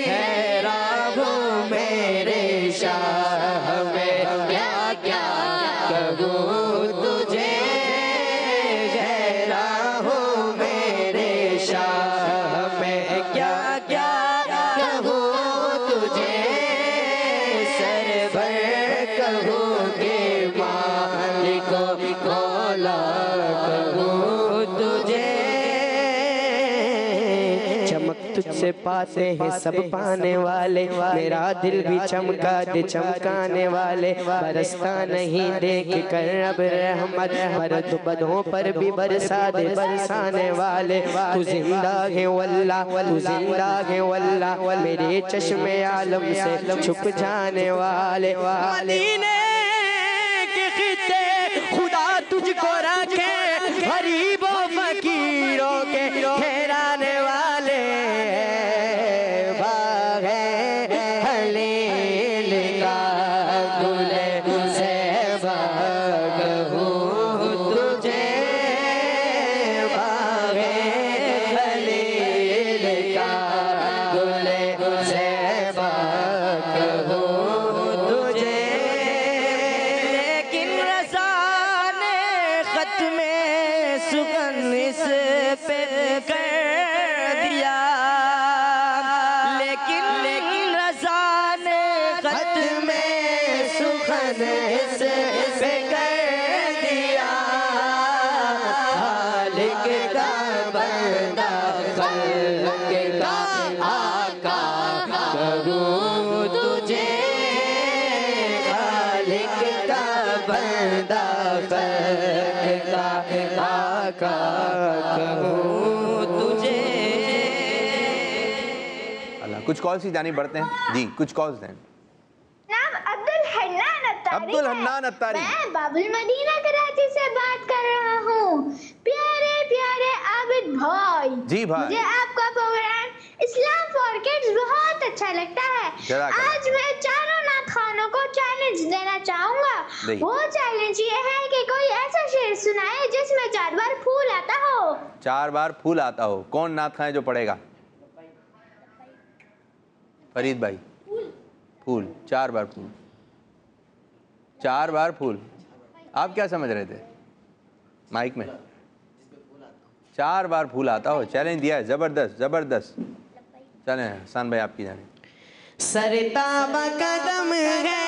حیران ہوں میرے شاہ میں کیا کیا کہوں تجھے حیران ہوں میرے شاہ میں کیا کیا کہوں تجھے سرور کہوں کہ مالک و مولا کہوں تجھے چمک تجھ سے پاتے ہیں سب پانے والے میرا دل بھی چمکا دے چمکانے والے برستا نہیں دیکھ کر اب رحمت مرد بدوں پر بھی برسا دے برسانے والے تو زندہ ہے واللہ تو زندہ ہے واللہ میرے چشم عالم سے چھپ جانے والے مدینے کے خطے خدا تجھ کو رکھے غریبوں فقیروں کے ٹھہرانے والے باغ خلیل کا گل زیبا کہوں تجھے باغ خلیل کا گل زیبا کہوں تجھے لیکن رضا نے ختم سخن اس پہ کر دیا لیکن رضا نے ختم سخن اس پہ کر دیا خالق کا بندہ خلق کا آقا کہوں تجھے خالق کا بندہ خلق کا آقا کہوں تجھے اللہ کچھ کال سی جانی بڑھتے ہیں جی کچھ کالز دیں نام عبدالحنان اتاری عبدالحنان اتاری میں باب المدینہ کراچی سے بات کر رہا ہوں پیارے پیارے عابد بھائی جی بھائی مجھے آپ کا پروگرام اسلام فار کڈز بہت اچھا لگتا ہے آج میں چاروں نعت خوانوں کو چیلنج دینا چاہوں گا وہ چیلنج یہ ہے کہ کوئی ایسا شعر سنائے جس میں 4 بار پھول آتا ہو 4 بار پھول آتا ہو کون نعت خواں جو پڑھے گا فرید بھائی پھول 4 بار پھول 4 بار پھول آپ کیا سمجھ رہے تھے مائک میں 4 بار پھول آتا ہو چیلنج دیا ہے زبردست زبردست چلیں حسان بھائی آپ کی جانب سرتاب قدم ہے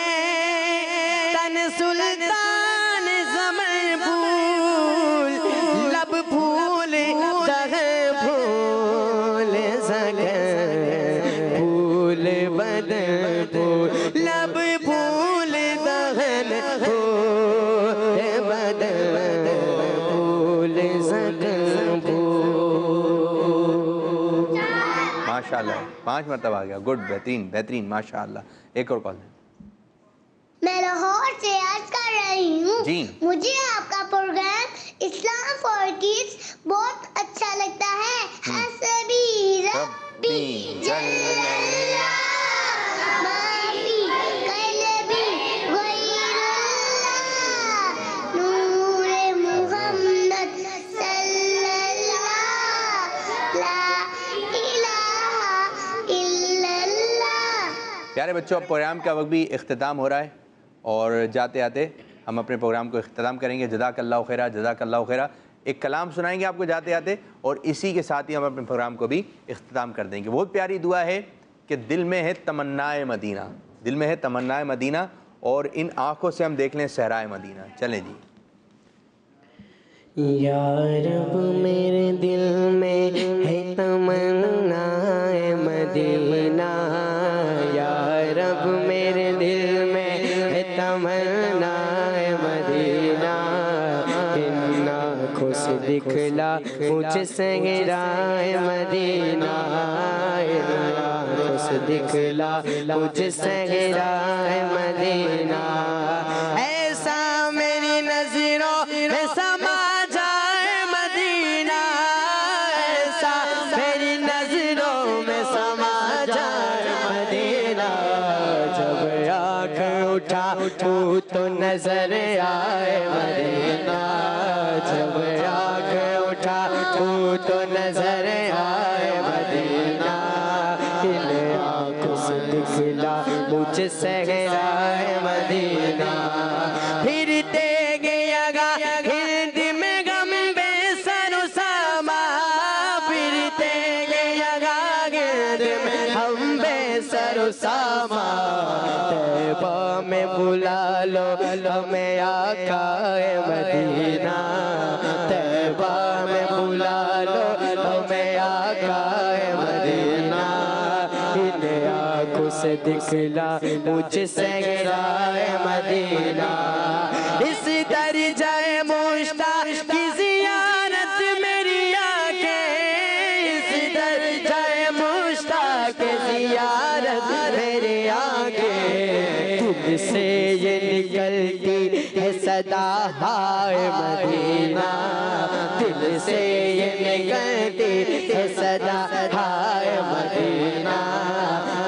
تن زن سلطان زمر پھول لب پھول دغ پھول زغن پھول بدن پھول لب پھول دغن پھول بدن پھول زغن پھول. ماشاءاللہ 5 مرتبہ آ گیا. گڈ, بہترین بہترین ماشاءاللہ. ایک اور کال. میں لاہور سے عرض کر رہی ہوں جی. مجھے آپ کا پروگرام اسلام فار کڈس بہت اچھا لگتا ہے. حسبی ربی جل اللہ ما فی قلبی غیر اللہ نور محمد صلی اللہ لا الہ الا اللہ. پیارے بچوں, اب پروگرام کا وقت بھی اختتام ہو رہا ہے اور جاتے آتے ہم اپنے پروگرام کو اختتام کریں گے. جزاک اللہ خیرہ, جزاک اللہ خیرہ. ایک کلام سنائیں گے آپ کو جاتے آتے اور اسی کے ساتھ ہی ہم اپنے پروگرام کو بھی اختتام کر دیں گے. بہت پیاری دعا ہے کہ دل میں ہے تمنائے مدینہ, دل میں ہے تمنائے مدینہ, اور ان آنکھوں سے ہم دیکھ لیں صحرائے مدینہ. چلیں جی. یا رب میرے دل میں ہے تمنائے مدینہ, یا رب میرے دل میں ہے تمنائے مدینہ, ان آنکھوں سے دکھلا مجھ صحرائے مدینہ, ان آنکھوں سے دکھلا مجھ صحرائے مدینہ. ایسا میری نظروں میں سما جائے مدینہ, ایسا میری نظروں میں سما جائے مدینہ. جب آنکھ اٹھاؤں تو نظر آئے مدینہ, جب آنکھ اٹھاؤں تو نظر آئے مدینہ. ان آنکھوں سے دکھلا مجھ صحرائے مدینہ. پھرتے گیا گا ہند میں غم بے سر و ساما, پھرتے گیا گا ہند میں ہم بے سر و ساما. طیبہ میں بلا لو ہمیں آقا مدینہ, طیبہ میں بلا لو ہمیں آقا مدینہ. ان آنکھوں سے دکھلا مجھ صحرائے مدینہ. اس درجۂ مشتاق کی زیارت میری آنکھیں, اس درجۂ مشتاق کی زیارت میری آنکھیں. دل سے یہ نکلتی ہے صدا ہائے مدینہ, دل سے یہ نکلتی ہے صدا ہائے مدینہ,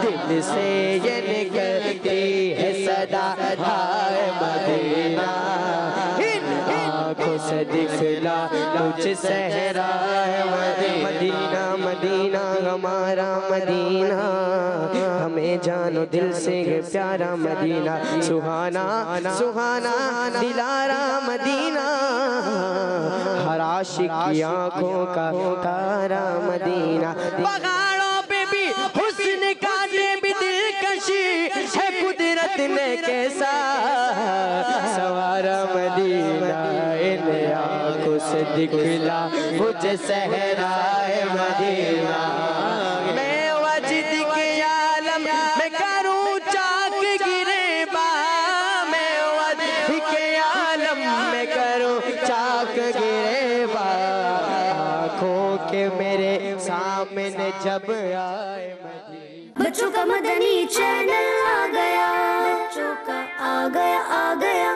دل سے یہ نکلتی ہے صدا ہائے مدینہ. ان آنکھوں سے دکھلا مجھ صحرائے مدینہ. مدینہ ہمارا مدینہ, ہمیں جانو دل سے ہے پیارا مدینہ. سہانا سہانا دلارا مدینہ, ہر عاشق کی آنکھوں کا تارا مدینہ. پہاڑوں پہ بھی حسن کا بھی دلکشی ہے, قدرت نے کیسا سوارا مدینہ. ان آنکھوں سے دکھلا مجھ صحرائے مدینہ. میں وجد کے عالم میں کروں چاک گریباں, میں وجد کے عالم میں کروں چاک گریباں. آنکھوں کے میرے سامنے جب آئے مدینہ. بچوں کا مدنی چینل آ گیا, بچوں کا آ گیا آ گیا.